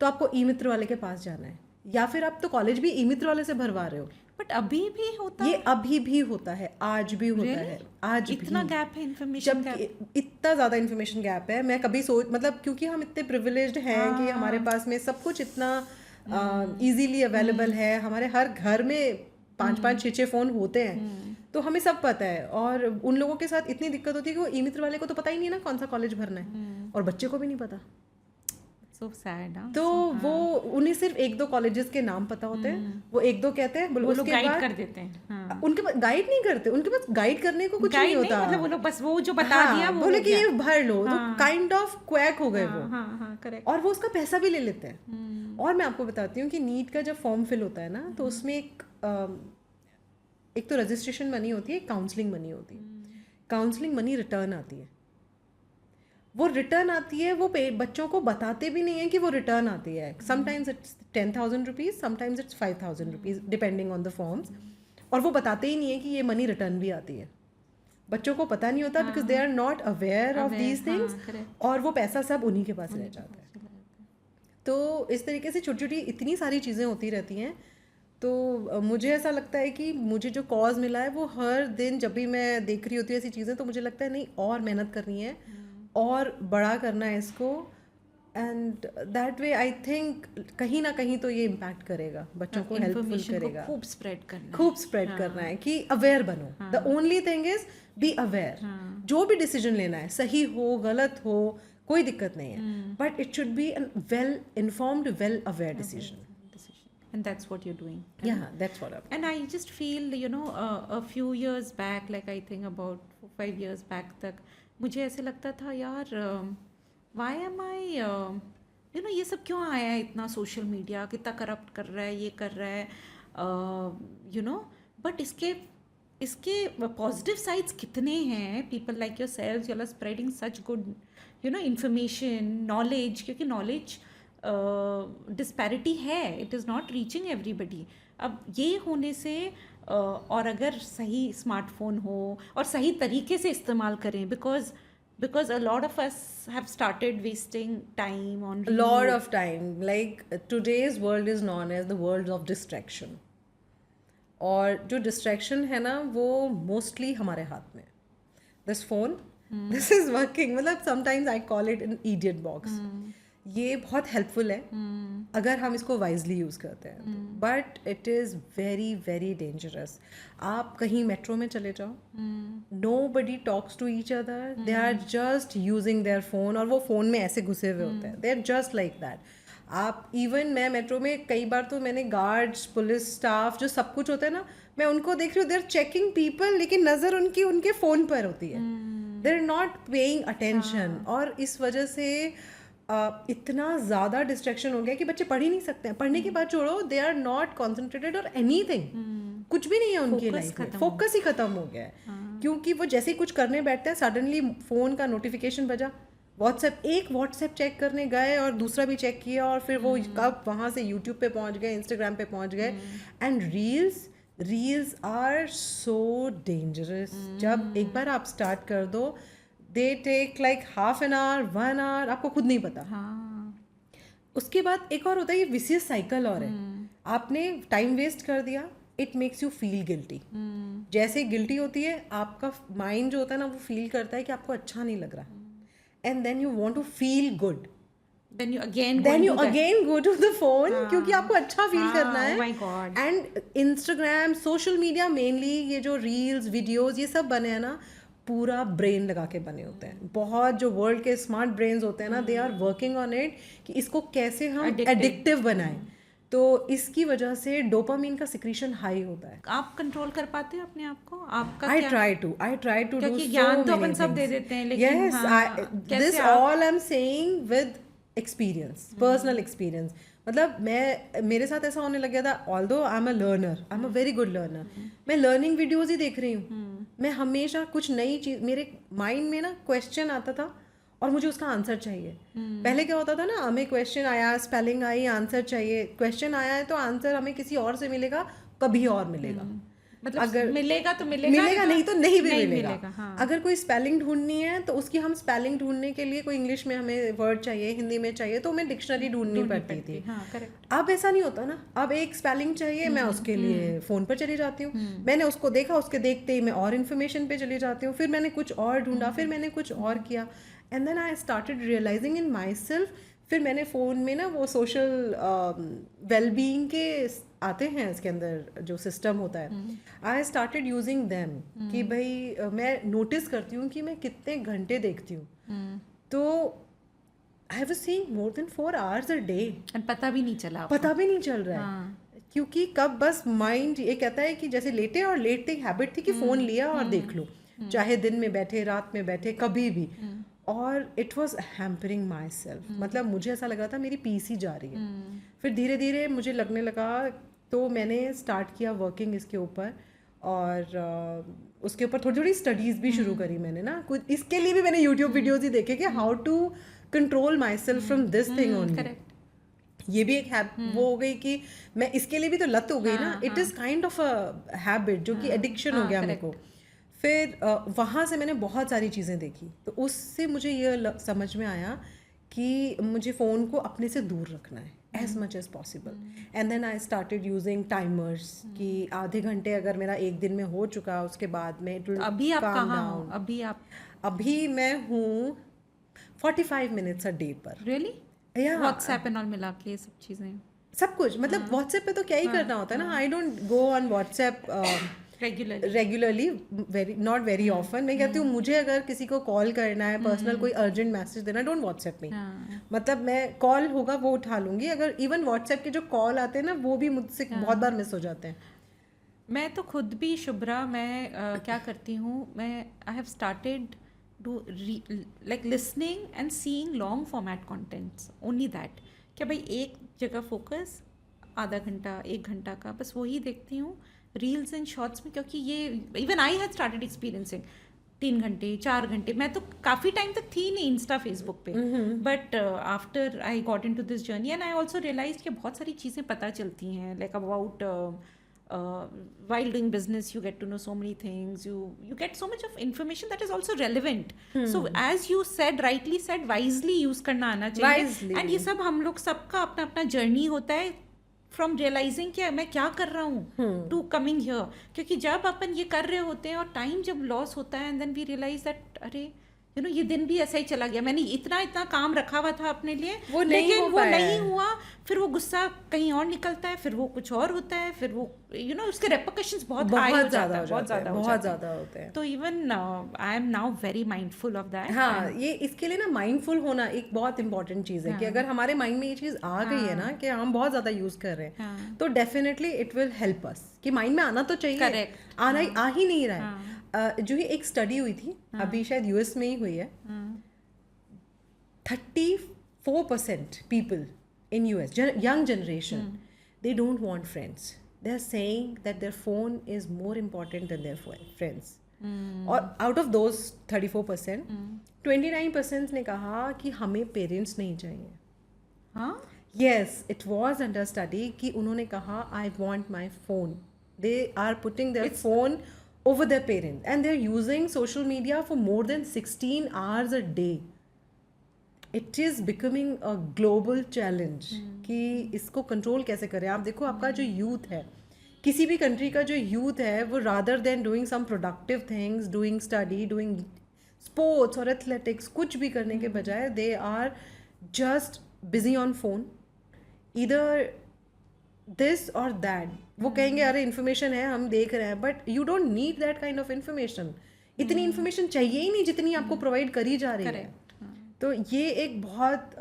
तो आपको ई मित्र वाले के पास जाना है, या फिर आप तो कॉलेज भी ई मित्र वाले से भरवा रहे हो। बट अभी भी होता ये है? अभी भी होता है, आज भी होता है, आज इतना भी। गैप है इन्फॉर्मेशन जब गैप? इतना ज़्यादा इन्फॉर्मेशन गैप है, मैं कभी सोच, मतलब क्योंकि हम इतने प्रिविलेज्ड हैं कि हमारे पास में सब कुछ इतना इजीली अवेलेबल है, हमारे हर घर में 5-5 6-6 फ़ोन होते हैं, तो हमें सब पता है। और उन लोगों के साथ इतनी दिक्कत होती है कि वो ई मित्र वाले को तो पता ही नहीं है ना कौन सा कॉलेज भरना है, और बच्चे को भी नहीं पता। So sad. तो वो उन्हें सिर्फ 1-2 कॉलेजेस के नाम पता होते हैं, वो 1-2 कहते हैं, वो लोग उसके गाइड बाद कर देते हैं। हाँ। उनके पास गाइड नहीं करते, उनके पास गाइड करने को कुछ नहीं गाइड नहीं, होता। मतलब वो लोग बस वो जो बता हाँ, दिया वो बोले हो कि गया। ये भर लो, तो हाँ। काइंड ऑफ क्वैक हो गए वो। हाँ हाँ करेक्ट। और वो उसका पैसा भी ले लेते हैं। और मैं आपको बताती हूँ कि नीट का जब फॉर्म फिल होता है ना, तो उसमें एक तो रजिस्ट्रेशन मनी होती है, एक काउंसलिंग मनी होती है। काउंसलिंग मनी रिटर्न आती है, वो रिटर्न आती है, वो बच्चों को बताते भी नहीं है कि वो रिटर्न आती है। Sometimes it's 10,000 rupees, sometimes it's 5,000 rupees, depending on the forms. और वो बताते ही नहीं है कि ये मनी रिटर्न भी आती है। बच्चों को पता नहीं होता, because they are not aware of these things, और वो पैसा सब उन्हीं के पास रह जाता है। तो इस तरीके से छोटी छोटी इतनी सारी चीज़ें होती रहती हैं। तो मुझे ऐसा लगता है कि मुझे जो कॉज मिला है, वो हर दिन जब भी मैं देख रही होती हूँ ऐसी चीज़ें, तो मुझे लगता है नहीं, और मेहनत करनी है, और बड़ा करना है इसको। And that way I think कहीं ना कहीं तो ये इम्पैक्ट करेगा, बच्चों को हेल्पफुल करेगा। खूब स्प्रेड करना, खूब स्प्रेड करना है कि अवेयर बनो। The only thing is be aware. जो भी डिसीजन लेना है, सही हो गलत हो, कोई दिक्कत नहीं है, but it should be well informed, well aware decision. and that's what you're doing. Yeah, that's what I'm. And I just feel, you know, a few years back, like I think about 4-5 years back तक मुझे ऐसे लगता था यार, why am I, you know, ये सब क्यों आया है, इतना सोशल मीडिया कितना करप्ट कर रहा है, ये कर रहा है, you know, but इसके पॉजिटिव साइड्स कितने हैं। पीपल लाइक योर सेल्फ, you are spreading such good, you know, information, knowledge, क्योंकि नॉलेज डिस्पैरिटी है, it is not reaching everybody. अब ये होने से और अगर सही स्मार्टफोन हो और सही तरीके से इस्तेमाल करें, because a lot of us have started wasting time on a lot of time, like today's world is known as the world of distraction, और जो डिस्ट्रैक्शन है ना, वो मोस्टली हमारे हाथ में। This phone, this is working, मतलब sometimes I call it an idiot box. ये बहुत हेल्पफुल है अगर हम इसको वाइजली यूज़ करते हैं, but it is very very dangerous. आप कहीं मेट्रो में चले जाओ, nobody talks to each other, they are just using their phone, और वो फ़ोन में ऐसे घुसे हुए होते हैं, they are just like that. आप इवन मैं मेट्रो में कई बार तो मैंने गार्ड्स, पुलिस स्टाफ, जो सब कुछ होता है ना, मैं उनको देख रही हूँ, दे आर चेकिंग पीपल, लेकिन नज़र उनकी उनके फ़ोन पर होती है, they are not paying attention. और इस वजह से इतना ज़्यादा डिस्ट्रैक्शन हो गया कि बच्चे पढ़ ही नहीं सकते हैं। पढ़ने की बात छोड़ो, दे आर नॉट कॉन्सेंट्रेटेड और एनीथिंग, कुछ भी नहीं है उनकी लाइफ में, फोकस ही खत्म हो गया है। क्योंकि वो जैसे ही कुछ करने बैठते हैं, सडनली फ़ोन का नोटिफिकेशन बजा, व्हाट्सएप, एक व्हाट्सएप चेक करने गए और दूसरा भी चेक किया, और फिर वो कब वहाँ से यूट्यूब पे पहुँच गए, इंस्टाग्राम पे पहुँच गए। And reels are so dangerous. जब एक बार आप स्टार्ट कर दो, they take like half an hour, 1 hour, आपको खुद नहीं पता। उसके बाद एक और होता है, ये विशियस साइकिल और है। आपने टाइम वेस्ट कर दिया, it makes you feel guilty. जैसे गिल्टी होती है, आपका माइंड जो होता है ना, वो फील करता है कि आपको अच्छा नहीं लग रहा, and then you want to feel good, then you again go to the phone, क्योंकि आपको अच्छा फील करना है। Oh my God. And Instagram, social media mainly, ये जो रील्स, वीडियोस, ये सब बने हैं ना, पूरा ब्रेन लगा के बने होते हैं। बहुत जो वर्ल्ड के स्मार्ट ब्रेन्स होते हैं ना, they are working on it कि इसको कैसे हम एडिक्टिव बनाएं। तो इसकी वजह से डोपामीन का सिक्रीशन हाई होता है। आप कंट्रोल कर पाते हैं अपने आप को? आपका I try to do so ज्ञान तो अपन many सब दे things. देते हैं, लेकिन Yes, this all I'm saying with experience, personal experience. मतलब मेरे साथ ऐसा होने लग गया था, although I'm a learner, I'm a very good learner, मैं लर्निंग वीडियोस ही देख रही हूँ। मैं हमेशा कुछ नई चीज़, मेरे माइंड में ना क्वेश्चन आता था, और मुझे उसका आंसर चाहिए। पहले क्या होता था ना, हमें क्वेश्चन आया, स्पेलिंग आई, आंसर चाहिए। क्वेश्चन आया है तो आंसर हमें किसी और से मिलेगा, कभी और मिलेगा। मतलब अगर मिलेगा तो मिलेगा नहीं तो नहीं भी नहीं मिलेगा। हाँ। अगर कोई स्पेलिंग ढूंढनी है तो उसकी हम स्पेलिंग ढूंढने के लिए कोई इंग्लिश में हमें वर्ड चाहिए, हिंदी में चाहिए, तो हमें डिक्शनरी ढूंढनी पड़ती थी। हाँ, करेक्ट। अब ऐसा नहीं होता ना, अब एक स्पेलिंग चाहिए, मैं उसके लिए फ़ोन पर चली जाती हूँ, मैंने उसको देखा, उसके देखते ही मैं और इन्फॉर्मेशन पे चली जाती हूँ, फिर मैंने कुछ और ढूंढा, फिर मैंने कुछ और किया, and then I started realizing in myself. फिर मैंने फ़ोन में ना वो सोशल वेलबींग के आते हैं इसके अंदर जो सिस्टम होता है, आई स्टार्टेड यूजिंग दैम, कि भाई मैं नोटिस करती हूँ कि मैं कितने घंटे देखती हूँ। तो I was seeing more than 4 hours a day, पता भी नहीं चला पता भी नहीं चल रहा है। हाँ। क्योंकि कब बस माइंड ये कहता है कि जैसे लेटे, और लेटते हैबिट थी कि फ़ोन लिया और देख लो, चाहे दिन में बैठे, रात में बैठे, कभी भी। और it was hampering my self, मतलब मुझे ऐसा लग रहा था मेरी पीस ही जा रही है। फिर धीरे धीरे मुझे लगने लगा, तो मैंने स्टार्ट किया वर्किंग इसके ऊपर, और उसके ऊपर थोड़ी थोड़ी स्टडीज़ भी शुरू करी मैंने ना। कुछ इसके लिए भी मैंने यूट्यूब वीडियोज़ ही देखे कि how to control myself from this thing only. ये भी एक वो हो गई कि मैं इसके लिए भी तो लत हो गई ना, it is kind of a habit, जो कि एडिक्शन हो गया मेरे को। फिर वहाँ से मैंने बहुत सारी चीज़ें देखी, तो उससे मुझे ये समझ में आया कि मुझे फ़ोन को अपने से दूर रखना है as much as possible. And then I started using timers, कि आधे घंटे अगर मेरा एक दिन में हो चुका, उसके बाद में तो अभी आप कहाँ हो? अभी मैं हूँ 45 मिनट्स अ डे पर। रियली? व्हाट्सएप एंड ऑल मिला के सब चीज़ें, सब कुछ, मतलब व्हाट्सएप पे तो क्या ही करना होता है ना। I don't go on WhatsApp regularly, not very often. मैं कहती हूँ मुझे अगर किसी को कॉल करना है, पर्सनल कोई अर्जेंट मैसेज देना, डोंट व्हाट्सएप में। मतलब मैं कॉल होगा वो उठा लूँगी, अगर इवन व्हाट्सएप के जो कॉल आते हैं ना, वो भी मुझसे बहुत बार मिस हो जाते हैं। मैं तो खुद भी शुभ्रा, मैं क्या करती हूँ, मैं I have started do like listening and seeing long format contents, only that, कि भाई एक जगह फोकस, आधा घंटा 1 घंटा का बस वही देखती हूँ, रील्स एंड शॉर्ट्स में। क्योंकि ये even I had started experiencing 3 घंटे 4 घंटे, मैं तो काफ़ी टाइम तक थी नहीं इंस्टा फेसबुक पे, but after I got into this journey and I also realize कि बहुत सारी चीज़ें पता चलती हैं, like about while doing business you get to know so many things, you get so much of information that is also relevant. So as you said, rightly said, wisely use करना आना चाहिए। and ये सब हम लोग सबका अपना अपना जर्नी होता है, फ्रॉम रियलाइजिंग कि मैं क्या कर रहा हूँ टू कमिंग हियर। क्योंकि जब अपन ये कर रहे होते हैं और टाइम जब लॉस होता है, and then we realize that अरे यू नो ये दिन भी ऐसा ही चला गया, मैंने इतना काम रखा हुआ था अपने लिए, लेकिन वो नहीं हुआ, फिर वो गुस्सा कहीं और निकलता है, फिर वो कुछ और होता है, फिर वो यू नो उसके रेपरकशंस बहुत ज़्यादा होते हैं। तो even I am now very mindful of that. हाँ, ये इसके लिए ना माइंडफुल होना एक बहुत इंपॉर्टेंट चीज़ है, कि अगर हमारे माइंड में ये चीज़ आ गई है ना कि हम बहुत ज़्यादा यूज़ कर रहे हैं, तो definitely it will help us, कि माइंड में आना तो चाहिए, आ ही नहीं रहा है। जो ही एक स्टडी हुई थी, अभी शायद यूएस में ही हुई है, 34% people in US, young generation, they don't want friends, they are saying that their phone is more important than their friends. और आउट ऑफ दोज 34%, 29% ने कहा कि हमें पेरेंट्स नहीं चाहिए। हाँ, yes, it was under study कि उन्होंने कहा I want my phone, they are putting their phone over their parents, and they're using social media for more than 16 hours a day. It is becoming a global challenge कि इसको control कैसे करें। आप देखो आपका जो यूथ है, किसी भी कंट्री का जो यूथ है, वो rather than doing some productive things, doing study, doing sports और athletics, कुछ भी करने के बजाय they are just busy on phone, either this or that। वो कहेंगे अरे इन्फॉर्मेशन है, हम देख रहे हैं, but you don't need that kind of information. इतनी इन्फॉर्मेशन चाहिए ही नहीं जितनी आपको प्रोवाइड करी जा रही है। तो ये एक बहुत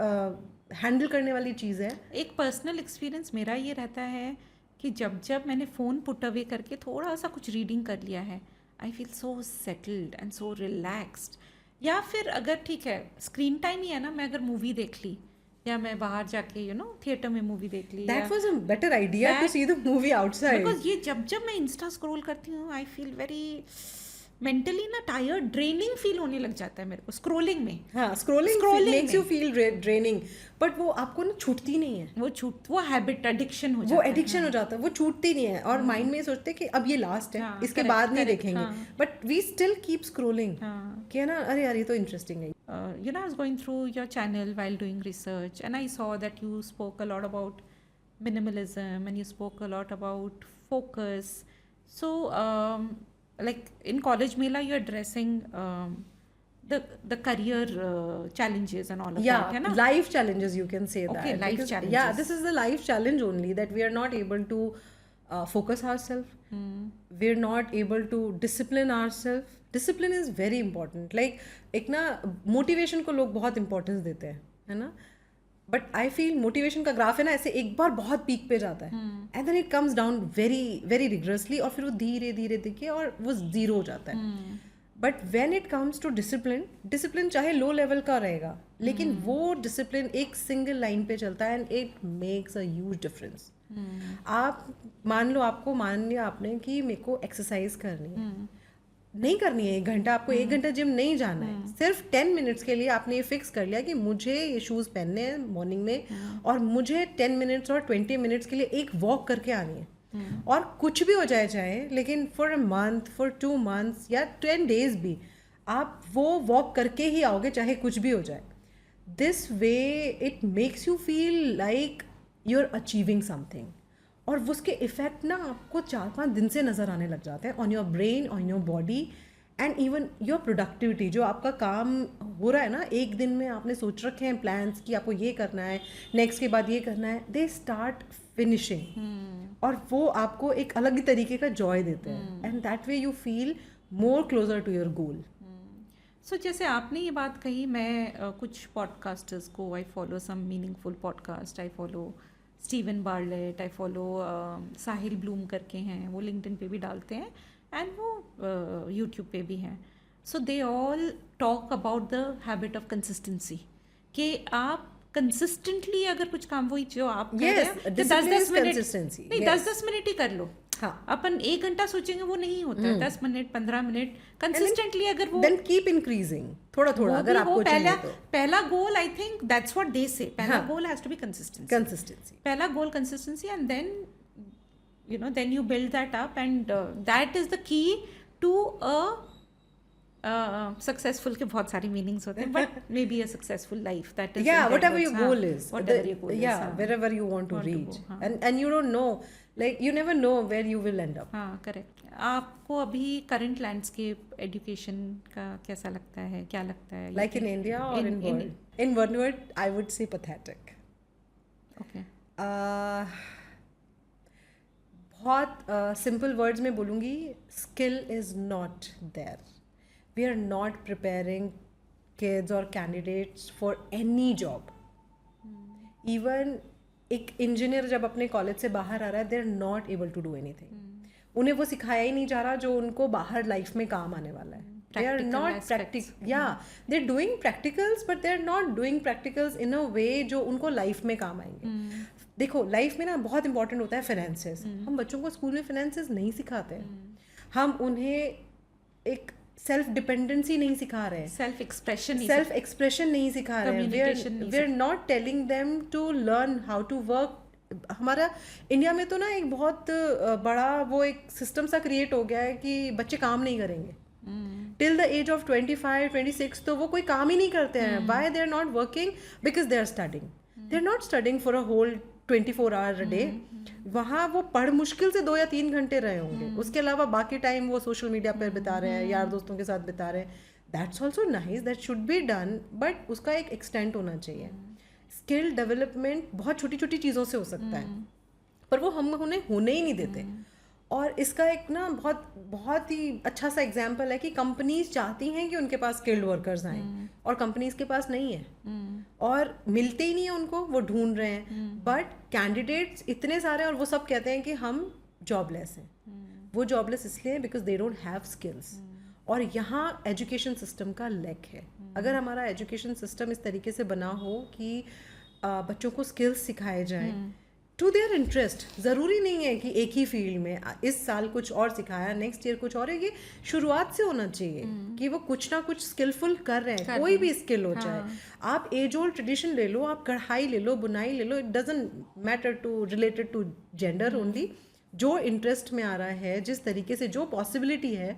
हैंडल करने वाली चीज़ है। एक पर्सनल एक्सपीरियंस मेरा ये रहता है कि जब मैंने फ़ोन पुट अवे करके थोड़ा सा कुछ रीडिंग कर लिया है, I feel so settled and so relaxed. या फिर अगर ठीक है स्क्रीन टाइम ही है ना, मैं अगर मूवी देख ली, या मैं बाहर जाके यू नो थिएटर में मूवी देख ली, that was a better idea to see the movie outside. Because ये जब मैं इंस्टा स्क्रॉल करती हूँ, आई फील वेरी मेंटली ना टायर्ड, ड्रेनिंग फील होने लग जाता है मेरे को स्क्रोलिंग में। हाँ, स्क्रोलिंग Scrolling मेक्स यू में। फील ड्रेनिंग, बट वो आपको ना छूटती नहीं है, वो हैबिट एडिक्शन हो वो जाता है। एडिक्शन हो जाता है, वो छूटती नहीं है, और माइंड में ये सोचते हैं कि अब ये लास्ट है, हाँ, इसके correct, बाद नहीं correct, देखेंगे, हाँ। But we still keep scrolling हाँ। कि है ना, अरे यार ये तो इंटरेस्टिंग है। You know, I was going through your channel while doing research, and I saw that you spoke a lot about minimalism and you spoke a lot about focus. So, like in College Mela, you're addressing the career challenges and all of that, है Yeah, ना? life challenges, you can say Okay, that. life Because, yeah, challenges. this is the life challenge only, that we are not able to focus ourselves. We're not able to discipline ourselves. Discipline is very important. Like एक ना motivation को लोग बहुत importance देते हैं, है ना? But I feel motivation का ग्राफ है ना, ऐसे एक बार बहुत पीक पे जाता है, and then it comes down very very rigorously, और फिर वो धीरे धीरे दिखे और वो जीरो हो जाता है. But when it comes to discipline, discipline चाहे लो लेवल का रहेगा, लेकिन वो डिसिप्लिन एक सिंगल लाइन पे चलता है, and it makes a huge difference. आप मान लो, आपको मान लिया आपने कि मेरे को एक्सरसाइज करनी है, नहीं करनी है 1 घंटा, आपको 1 घंटा जिम नहीं जाना है, सिर्फ 10 मिनट्स के लिए आपने ये फिक्स कर लिया कि मुझे ये शूज़ पहनने हैं मॉर्निंग में, और मुझे 10 मिनट्स और 20 मिनट्स के लिए एक वॉक करके आनी है. और कुछ भी हो जाए चाहे, लेकिन for a month, for 2 months या 10 days भी आप वो वॉक करके ही आओगे, चाहे कुछ भी हो जाए. This way it makes you feel like you are achieving something, और उसके इफेक्ट ना आपको 4-5 दिन से नज़र आने लग जाते हैं on your brain, on your body, and even your productivity. जो आपका काम हो रहा है ना, एक दिन में आपने सोच रखे हैं प्लान्स कि आपको ये करना है, नेक्स्ट के बाद ये करना है, दे स्टार्ट फिनिशिंग, और वो आपको एक अलग ही तरीके का जॉय देते हैं, and that way you feel more closer to your goal. So जैसे आपने ये बात कही, मैं कुछ पॉडकास्टर्स को I follow, some meaningful podcast, I follow Steven Bartlett, I follow Sahil Bloom करके हैं, वो लिंक्डइन पे भी डालते हैं, एंड वो यूट्यूब पे भी हैं. So they all talk about the habit of consistency, कि आप कंसिस्टेंटली अगर कुछ काम, वही जो आप कह रहे हैं, 10-10 मिनट, नहीं 10-10 मिनट ही कर लो. हाँ, अपन 1 घंटा सोचेंगे वो नहीं होता है, 10 मिनट 15 मिनट कंसिस्टेंटली अगर वो, देन कीप इंक्रीजिंग थोड़ा थोड़ा, अगर आपको चाहिए तो. पहला goal, I think that's what they say, पहला goal has to be consistency. पहला goal consistency, and then you know, then you build that up, and that is the key to a successful के बहुत सारे meanings होते हैं, but maybe a successful life, that is whatever your goal is, whatever your goal is, wherever you want to reach, and you don't know, like you never know where you will end up. हाँ, correct. आपको अभी current landscape education का कैसा लगता है, क्या लगता है? Like in India or in world? In one word, I would say pathetic. Okay. बहुत simple words में बोलूँगी, skill is not there. We are not preparing kids or candidates for any job. Even एक engineer जब अपने college से बाहर आ रहा है, they are not able to do anything. उन्हें वो सिखाया ही नहीं जा रहा जो उनको बाहर लाइफ में काम आने वाला है. They are not practical. Yeah, they're doing practicals, but they're not doing practicals in a way जो उनको लाइफ में काम आएंगे. देखो, लाइफ में ना बहुत इंपॉर्टेंट होता है फाइनेंसेस. हम बच्चों को स्कूल में फाइनेंसेस नहीं सिखाते हैं. हम उन्हें एक सेल्फ डिपेंडेंसी नहीं सिखा रहे हैं, सेल्फ एक्सप्रेशन नहीं सिखा रहे हैं. We are not telling them to learn how to work. हमारा इंडिया में तो ना एक बहुत बड़ा वो एक सिस्टम सा क्रिएट हो गया है कि बच्चे काम नहीं करेंगे टिल द एज ऑफ 25-26, तो वो कोई काम ही नहीं करते हैं. Why they are not working? Because they are studying. They are not studying for a whole 24 hour a day. वहाँ वो पढ़ मुश्किल से 2 या 3 घंटे रहे होंगे. उसके अलावा बाकी टाइम वो सोशल मीडिया पर बिता रहे हैं, यार दोस्तों के साथ बिता रहे हैं. That's also nice, that should be done, but उसका एक एक्सटेंट होना चाहिए. स्किल डेवलपमेंट बहुत छोटी छोटी चीज़ों से हो सकता है, पर वो हम उन्हें होने ही नहीं देते. और इसका एक ना बहुत ही अच्छा सा एग्जाम्पल है कि कंपनीज चाहती हैं कि उनके पास स्किल्ड वर्कर्स आएँ, और कंपनीज के पास नहीं है, और मिलते ही नहीं है उनको, वो ढूंढ रहे हैं. बट कैंडिडेट्स इतने सारे, और वो सब कहते हैं कि हम जॉबलेस हैं. वो जॉबलेस इसलिए because they don't have skills. और यहाँ एजुकेशन सिस्टम का लैक है. अगर हमारा एजुकेशन सिस्टम इस तरीके से बना हो कि बच्चों को स्किल्स सिखाए जाएं, टू देयर इंटरेस्ट। ज़रूरी नहीं है कि एक ही फील्ड में इस साल कुछ और सिखाया, नेक्स्ट ईयर कुछ और है। ये शुरुआत से होना चाहिए कि वो कुछ ना कुछ स्किलफुल कर रहे हैं, कोई भी स्किल हो चाहे। आप एज ओल्ड ट्रेडिशन ले लो, आप कढ़ाई ले लो, बुनाई ले लो, it doesn't matter to related to gender only. जो इंटरेस्ट में आ रहा है, जिस तरीके से जो पॉसिबिलिटी है,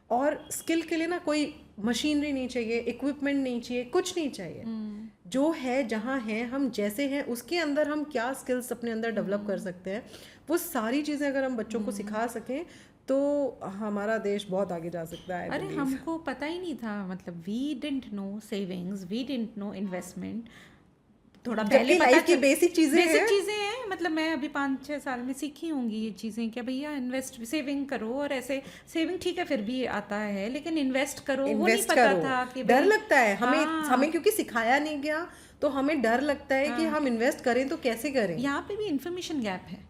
और स्किल के लिए ना कोई मशीनरी नहीं चाहिए, इक्विपमेंट नहीं चाहिए, कुछ नहीं चाहिए। जो है जहाँ है, हम जैसे हैं उसके अंदर हम क्या स्किल्स अपने अंदर डेवलप कर सकते हैं, वो सारी चीज़ें अगर हम बच्चों को सिखा सकें तो हमारा देश बहुत आगे जा सकता है। अरे हमको पता ही नहीं था, मतलब we didn't know savings, we didn't know investment. थोड़ा पहले लाइफ की बेसिक चीजें हैं, मतलब मैं अभी 5-6 साल में सीखी होंगी ये चीज़ें, क्या भैया इन्वेस्ट सेविंग करो, और ऐसे सेविंग ठीक है फिर भी आता है, लेकिन इन्वेस्ट करो वो नहीं पता था कि डर लगता है हमें क्योंकि सिखाया नहीं गया, तो हमें डर लगता है कि हम इन्वेस्ट करें तो कैसे करें। यहाँ पे भी इंफॉर्मेशन गैप है,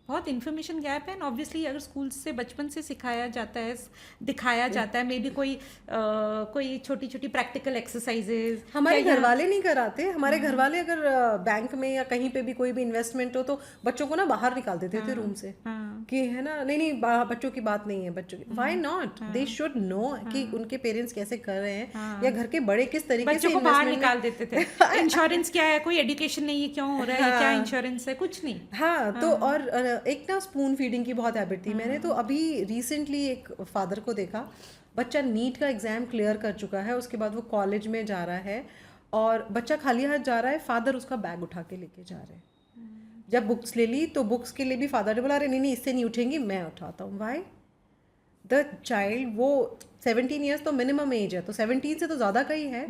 बहुत इन्फॉर्मेशन गैप है। ऑब्वियसली अगर स्कूल से बचपन से सिखाया जाता है, दिखाया जाता है, मे बी कोई छोटी छोटी प्रैक्टिकल एक्सरसाइजेज हमारे घर वाले नहीं कराते। हमारे घर वाले अगर बैंक में या कहीं पे भी कोई भी इन्वेस्टमेंट हो तो बच्चों को ना बाहर निकाल देते थे रूम से, कि है ना, नहीं बच्चों की बात नहीं है, बच्चों की why not, they should know कि उनके पेरेंट्स कैसे कर रहे हैं, या घर के बड़े किस तरीके से बाहर निकाल देते थे। इंश्योरेंस क्या है, कोई एजुकेशन नहीं है, क्यों हो रहा है, क्या इंश्योरेंस है, कुछ नहीं। हाँ, तो और एक ना स्पून फीडिंग की बहुत हैबिट थी। मैंने तो अभी रिसेंटली एक फादर को देखा, बच्चा नीट का एग्जाम क्लियर कर चुका है, उसके बाद वो कॉलेज में जा रहा है, और बच्चा खाली हाथ जा रहा है, फादर उसका बैग उठा के लेके जा रहे हैं। जब बुक्स ले ली तो बुक्स के लिए भी फादर ने बोला, अरे नहीं इससे नहीं उठेंगी, मैं उठाता हूँ। वाई द चाइल्ड, वो 17 ईयर्स तो मिनिमम एज है, तो 17 से तो ज़्यादा का ही है।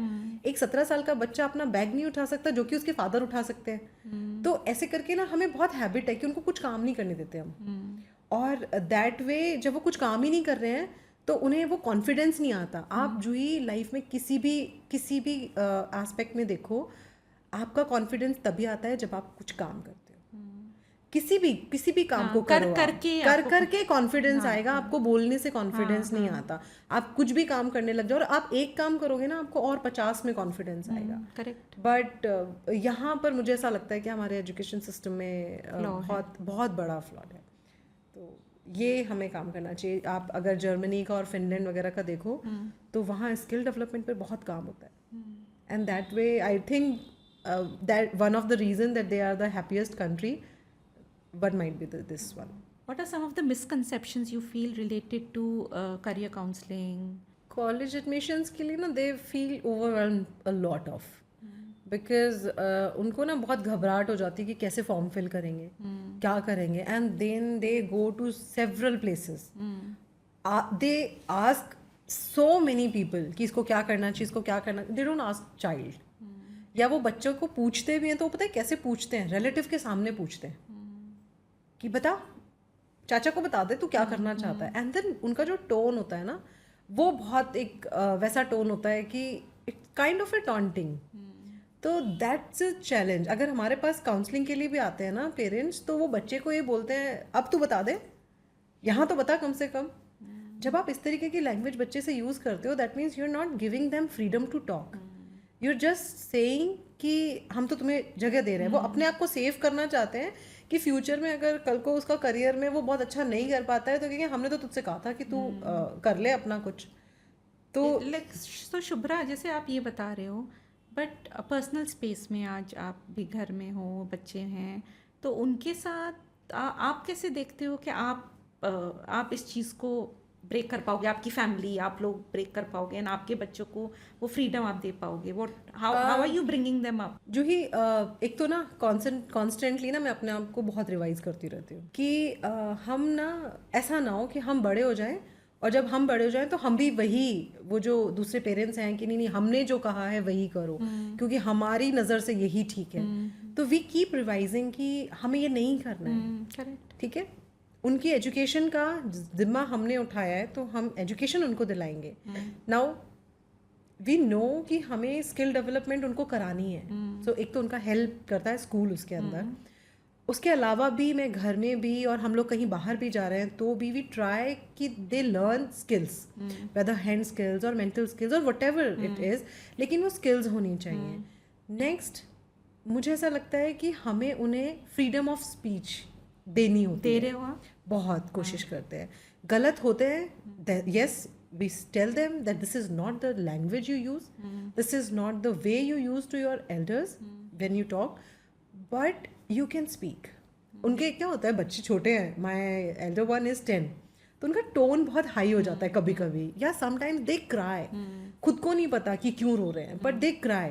एक 17 साल का बच्चा अपना बैग नहीं उठा सकता जो कि उसके फादर उठा सकते हैं। तो ऐसे करके ना हमें बहुत हैबिट है कि उनको कुछ काम नहीं करने देते हम, और दैट वे जब वो कुछ काम ही नहीं कर रहे हैं तो उन्हें वो कॉन्फिडेंस नहीं आता। आप जो ही लाइफ में किसी भी एस्पेक्ट में देखो, आपका कॉन्फिडेंस तभी आता है जब आप कुछ काम करते हो। किसी भी काम को करके कॉन्फिडेंस आएगा। आपको बोलने से कॉन्फिडेंस नहीं आता। आप कुछ भी काम करने लग जाओ और आप एक काम करोगे ना, आपको और 50 में कॉन्फिडेंस आएगा। करेक्ट। बट यहाँ पर मुझे ऐसा लगता है कि हमारे एजुकेशन सिस्टम में बहुत बड़ा फ्लॉड है। तो ये हमें काम करना चाहिए। आप अगर जर्मनी का और फिनलैंड वगैरह का देखो तो वहाँ स्किल डेवलपमेंट पर बहुत काम होता है, and that way I think that one of the reason that they are the happiest country, but might be this one. What are some of the misconceptions you feel related to career counseling? College admissions के लिए ना they feel overwhelmed a lot of, because उनको ना बहुत घबराहट हो जाती है कि कैसे फॉर्म फिल करेंगे, क्या करेंगे, and then they go to several places. They ask so many people कि इसको क्या करना चाहिए, इसको क्या करना। They don't ask child. या वो बच्चों को पूछते भी हैं तो पता है कैसे पूछते हैं, रिलेटिव के सामने पूछते हैं कि बता, चाचा को बता दे तू क्या करना चाहता है। एंड देन उनका जो टोन होता है ना, वो बहुत एक वैसा टोन होता है कि it's kind of A taunting. तो दैट्स अ चैलेंज। अगर हमारे पास काउंसलिंग के लिए भी आते हैं ना पेरेंट्स, तो वो बच्चे को ये बोलते हैं अब तू बता दे, यहाँ तो बता कम से कम। जब आप इस तरीके की लैंग्वेज बच्चे से यूज़ करते हो, that means you are not giving them freedom to talk, you are just saying कि हम तो तुम्हें जगह दे रहे हैं। वो अपने आप को सेव करना चाहते हैं कि फ्यूचर में अगर कल को उसका करियर में वो बहुत अच्छा नहीं कर पाता है तो क्योंकि हमने तो तुझसे कहा था कि तू कर ले अपना कुछ। तो शुभ्रा, जैसे आप ये बता रहे हो, बट पर्सनल स्पेस में आज आप भी घर में हो, बच्चे हैं, तो उनके साथ आप कैसे देखते हो कि आप इस चीज़ को ब्रेक कर पाओगे, आपकी फैमिली, आप लोग ब्रेक कर पाओगे, एंड आपके बच्चों को वो फ्रीडम आप दे पाओगे? How are you bringing them up? जो ही एक तो ना कॉन्स्टेंटली ना मैं अपने आप को बहुत रिवाइज करती रहती हूँ कि हम ना ऐसा ना हो कि हम बड़े हो जाएं और जब हम बड़े हो जाएं तो हम भी वही, वो जो दूसरे पेरेंट्स हैं कि नहीं हमने जो कहा है वही करो क्योंकि हमारी नज़र से यही ठीक है। तो वी कीप रिवाइजिंग कि हमें ये नहीं करना है। करेक्ट। ठीक है, उनकी एजुकेशन का जिम्मा हमने उठाया है तो हम एजुकेशन उनको दिलाएंगे। नाउ वी नो कि हमें स्किल डेवलपमेंट उनको करानी है। सो एक तो उनका हेल्प करता है स्कूल उसके अंदर, उसके अलावा भी मैं घर में भी और हम लोग कहीं बाहर भी जा रहे हैं तो भी वी ट्राई कि they learn skills, whether hand skills और मेंटल स्किल्स और व्हाटएवर इट इज़, लेकिन वो स्किल्स होनी चाहिए। नेक्स्ट, मुझे ऐसा लगता है कि हमें उन्हें फ्रीडम ऑफ स्पीच देनी होती दे है। रहे हो आप? बहुत कोशिश करते हैं, गलत होते हैं, yes we tell them that this is not the language you use, this is not the way you use to your elders when you talk, but you can speak. उनके क्या होता है, बच्चे छोटे हैं, माई एल्डर वन इज 10, तो उनका tone बहुत हाई हो जाता है कभी कभी, या समटाइम्स दे क्राई, खुद को नहीं पता कि क्यों रो रहे हैं, बट दे क्राई।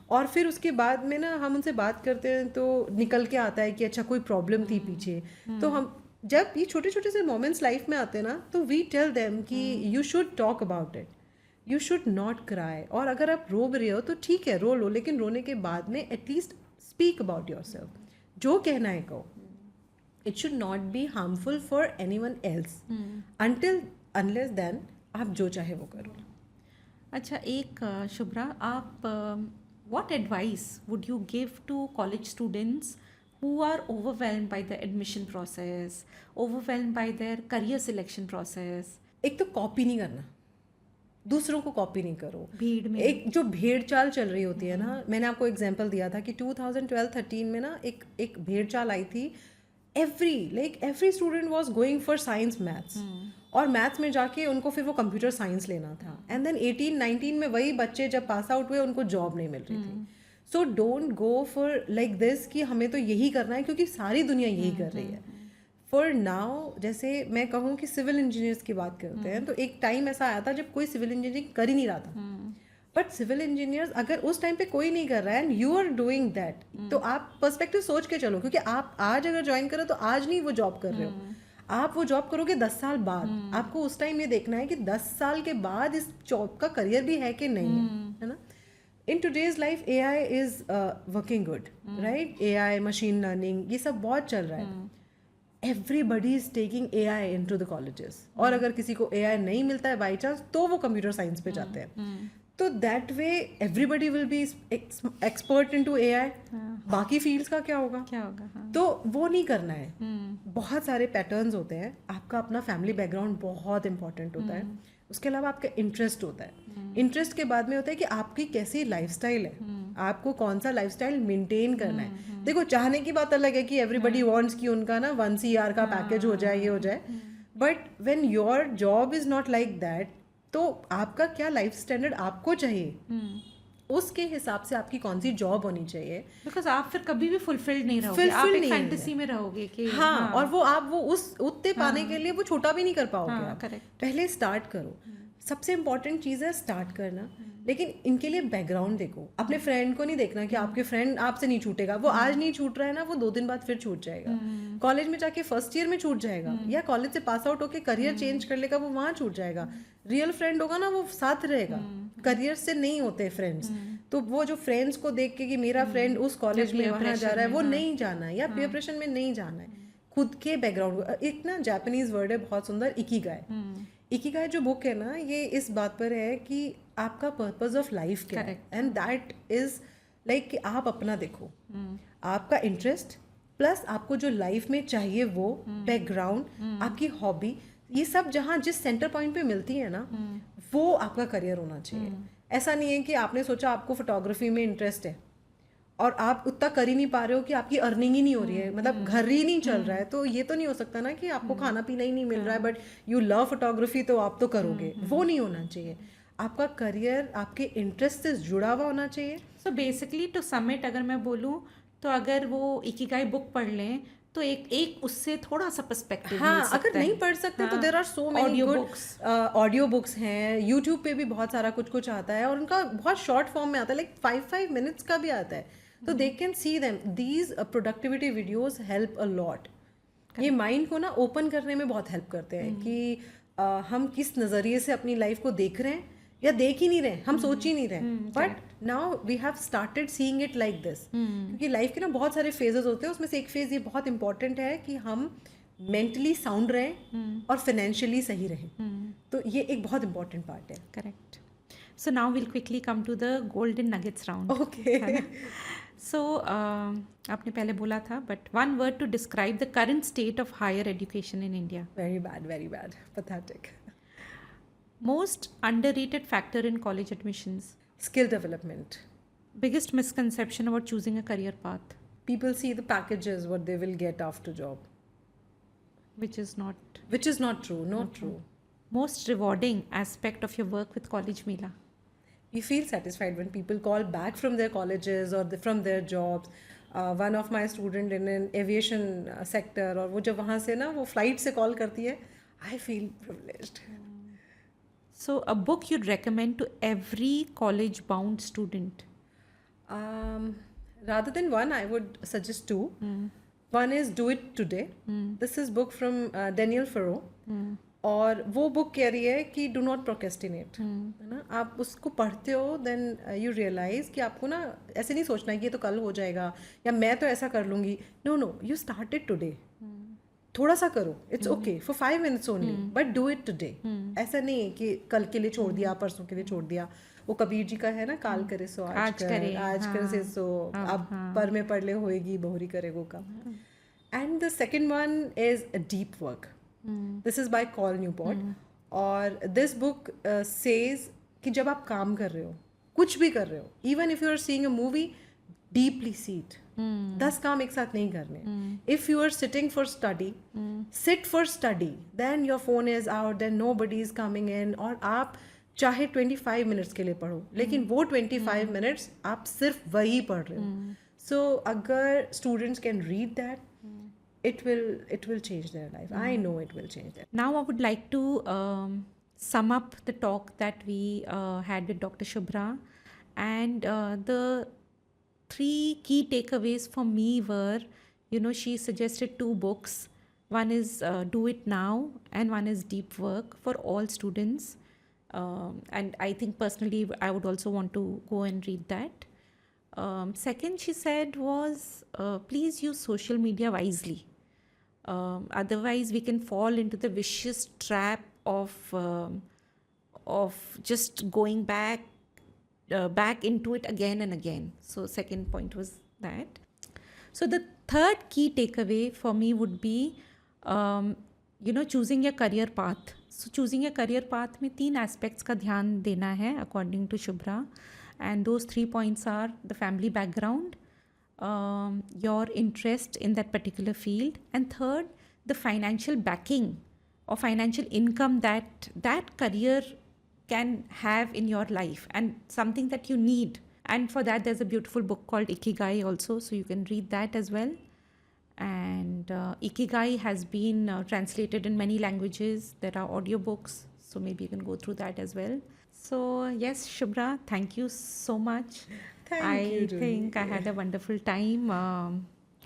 और फिर उसके बाद में ना हम उनसे बात करते हैं तो निकल के आता है कि अच्छा कोई प्रॉब्लम थी पीछे। तो हम जब ये छोटे छोटे से मोमेंट्स लाइफ में आते हैं ना, तो वी टेल देम कि you should talk about it, you should not cry. और अगर आप रो भी रहे हो तो ठीक है, रो लो, लेकिन रोने के बाद में at least speak about yourself, जो कहना है कहो। It should not be harmful for anyone else, until unless then आप जो चाहे वो करो। अच्छा, एक शुभ्रा, आप what advice would you give to college students who are overwhelmed by the admission process, overwhelmed by their career selection process? एक तो कॉपी नहीं करना, दूसरों को कॉपी नहीं करो। भीड़ में एक जो भेड़ चाल चल रही होती है ना, मैंने आपको एग्जांपल दिया था कि 2012-13 में ना एक भेड़ चाल आई थी। every student was going for science maths, और मैथ्स में जाके उनको फिर वो कंप्यूटर साइंस लेना था, एंड देन 18-19 में वही बच्चे जब पास आउट हुए उनको जॉब नहीं मिल रही थी। So don't go for like this कि हमें तो यही करना है क्योंकि सारी दुनिया यही कर रही है। फॉर नाउ, जैसे मैं कहूँ कि सिविल इंजीनियर्स की बात करते हैं, तो एक टाइम ऐसा आया था जब कोई सिविल इंजीनियरिंग कर ही नहीं रहा था, बट सिविल इंजीनियर्स अगर उस टाइम पे कोई नहीं कर रहा है and you are doing that, तो आप पर्सपेक्टिव सोच के चलो, क्योंकि आप आज अगर ज्वाइन करो तो आज नहीं वो जॉब कर रहे हो, आप वो जॉब करोगे 10 साल बाद। आपको उस टाइम ये देखना है कि 10 साल के बाद इस जॉब का करियर भी है कि नहीं है ना। In today's life AI is working good, right? AI, machine learning, ये सब बहुत चल रहा है। Everybody is taking AI into the colleges, और अगर किसी को AI नहीं मिलता है बाई चांस, तो वो कंप्यूटर साइंस पे जाते हैं। तो that way everybody will be expert into AI। बाकी फील्ड्स का क्या होगा? हाँ। तो वो नहीं करना है। बहुत सारे पैटर्न्स होते हैं, आपका अपना फैमिली बैकग्राउंड बहुत इंपॉर्टेंट होता है, उसके अलावा आपका इंटरेस्ट होता है। इंटरेस्ट के बाद में होता है कि आपकी कैसी लाइफस्टाइल है, आपको कौन सा लाइफस्टाइल मेंटेन करना है। देखो, चाहने की बात अलग है कि एवरीबडी वांट्स कि उनका ना 1 CR का पैकेज हो जाए, ये हो जाए, but when your job is not like that, तो आपका क्या लाइफ स्टैंडर्ड आपको चाहिए, उसके हिसाब से आपकी कौन सी जॉब होनी चाहिए। बिकॉज आप फिर कभी भी फुलफिल्ड नहीं रहोगे, आप एक फैंटेसी में रहोगे कि हाँ, और वो आप वो उस उतने पाने के लिए वो छोटा भी नहीं कर पाओगे। आप करेक्ट। पहले स्टार्ट करो, सबसे इम्पोर्टेंट चीज़ है स्टार्ट करना, लेकिन इनके लिए बैकग्राउंड देखो। अपने फ्रेंड को नहीं देखना कि आपके फ्रेंड आपसे नहीं छूटेगा, वो आज नहीं छूट रहा है ना, वो 2 दिन बाद फिर छूट जाएगा। कॉलेज में जाके फर्स्ट ईयर में छूट जाएगा, या कॉलेज से पास आउट होके करियर चेंज कर लेगा, वो वहाँ छूट जाएगा। रियल फ्रेंड होगा ना, वो साथ रहेगा। करियर से नहीं होते फ्रेंड्स। तो वो जो फ्रेंड्स को देख के कि मेरा फ्रेंड उस कॉलेज में वहाँ जा रहा है, वो नहीं जाना है, या पीयर प्रेशर में नहीं जाना है। खुद के बैकग्राउंड, एक ना जापानीज वर्ड है बहुत सुंदर, इकिगाई। इकिगाई जो बुक है ना, ये इस बात पर है कि आपका पर्पस ऑफ लाइफ क्या है, एंड दैट इज लाइक कि आप अपना देखो, आपका इंटरेस्ट प्लस आपको जो लाइफ में चाहिए वो बैकग्राउंड, आपकी हॉबी, ये सब जहाँ जिस सेंटर पॉइंट पे मिलती है ना, वो आपका करियर होना चाहिए। ऐसा नहीं है कि आपने सोचा आपको फोटोग्राफी में इंटरेस्ट है और आप उतना कर ही नहीं पा रहे हो कि आपकी अर्निंग ही नहीं हो रही है, मतलब घर ही नहीं चल रहा है, तो ये तो नहीं हो सकता ना कि आपको खाना पीना ही नहीं मिल रहा है बट यू लव फोटोग्राफी, तो आप तो करोगे। वो नहीं होना चाहिए। आपका करियर आपके इंटरेस्ट से जुड़ा हुआ होना चाहिए। सो बेसिकली टू समिट, अगर मैं बोलूँ तो अगर वो इकिगाई बुक पढ़ लें तो एक उससे थोड़ा सा पर्सपेक्टिव मिल सकता है। अगर नहीं पढ़ सकते तो there are so many good audio books हैं, यूट्यूब पे भी बहुत सारा कुछ आता है, और उनका बहुत शॉर्ट फॉर्म में आता है, लाइक 5 मिनट्स का भी आता है, तो they can see them. These productivity videos help a lot. ये माइंड को ना ओपन करने में बहुत हेल्प करते हैं कि हम किस नज़रिए से अपनी लाइफ को देख रहे हैं, या देख ही नहीं रहे, हम सोच ही नहीं रहे, but now we have started seeing it like this. क्योंकि लाइफ के ना बहुत सारे फेजेस होते हैं, उसमें से एक फेज ये बहुत इंपॉर्टेंट है कि हम मेंटली साउंड रहें और फाइनेंशियली सही रहें, तो ये एक बहुत इंपॉर्टेंट पार्ट है। Correct. So now will quickly come to the golden nuggets round. Okay. So आपने पहले बोला था, but one word to describe the current state of higher education in India. Very bad, pathetic. Most underrated factor in college admissions. Skill development. Biggest misconception about choosing a career path, People see the packages what they will get after job, which is not which is not true. Not true. most rewarding aspect of your work with College Mela. We feel satisfied when people call back from their colleges or from their jobs. One of my student in an aviation sector, और वो जब वहाँ से ना वो flight से call करती है, I feel privileged. So, a book you'd recommend to every college bound student? Rather than one, I would suggest two. One is Do It Today. This is book from Daniel Farrow. और वो book कह रही है कि do not procrastinate, है ना. आप उसको पढ़ते हो देन यू रियलाइज कि आपको ना ऐसे नहीं सोचना है कि ये तो कल हो जाएगा या मैं तो ऐसा कर लूँगी. No no, you started today. थोड़ा सा करो, it's okay for 5 minutes only, but do it today. ऐसा नहीं है कि कल के लिए छोड़ दिया, परसों के लिए छोड़ दिया. वो कबीर जी का है ना, काल करे सो आज करे, आज करे से सो अब पर में पढ़ ले होएगी बहुरी करेगो का. And the second one is deep work. This is by call Newport. और दिस बुक सेज कि जब आप काम कर रहे हो, कुछ भी कर रहे हो, even if you are seeing a movie, deeply seat. 10 काम एक साथ नहीं करने. If you are sitting for study, sit for study. Then your phone is out, then nobody is coming in. और आप चाहे 25 minutes के लिए पढ़ो, लेकिन वो 25 minutes आप सिर्फ वही पढ़ रहे हो. सो अगर students can read that, it will change their life. I know it will change their life. Now, I would like to sum up the talk that we had with Dr. Shubhra, and the 3 key takeaways for me were, she suggested 2 books. One is Do It Now, and one is Deep Work for all students. And I think personally, I would also want to go and read that. Second, she said was, please use social media wisely. Otherwise, we can fall into the vicious trap of just going back into it again and again. So, second point was that. So, the third key takeaway for me would be, choosing your career path. So, choosing a career path में 3 aspects का ध्यान देना है according to Shubhra, and those 3 points are the family background, your interest in that particular field, and third, the financial backing or financial income that career can have in your life, and something that you need. And for that, there's a beautiful book called Ikigai also, so you can read that as well. And Ikigai has been translated in many languages. There are audiobooks, so maybe you can go through that as well. So yes, Shubhra, thank you so much. Thank I you, Juhi. think I had a wonderful time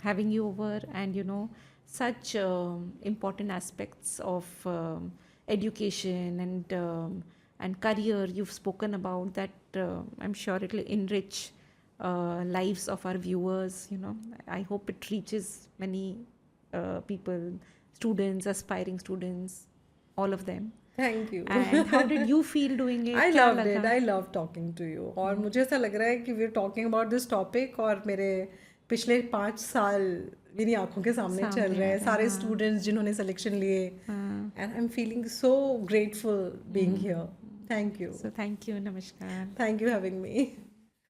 having you over, and such important aspects of education and career you've spoken about that I'm sure it will enrich lives of our viewers. I hope it reaches many people, students, aspiring students, all of them. Thank you. And how did you feel doing it? I क्या loved लगा? it. I love talking to you. और मुझे ऐसा लग रहा है कि we're talking about this topic और मेरे पिछले 5 साल मेरी आंखों के सामने चल रहे हैं. सारे students जिन्होंने selection लिए. And I'm feeling so grateful being here. Thank you. So thank you. Namaskar. Thank you having me.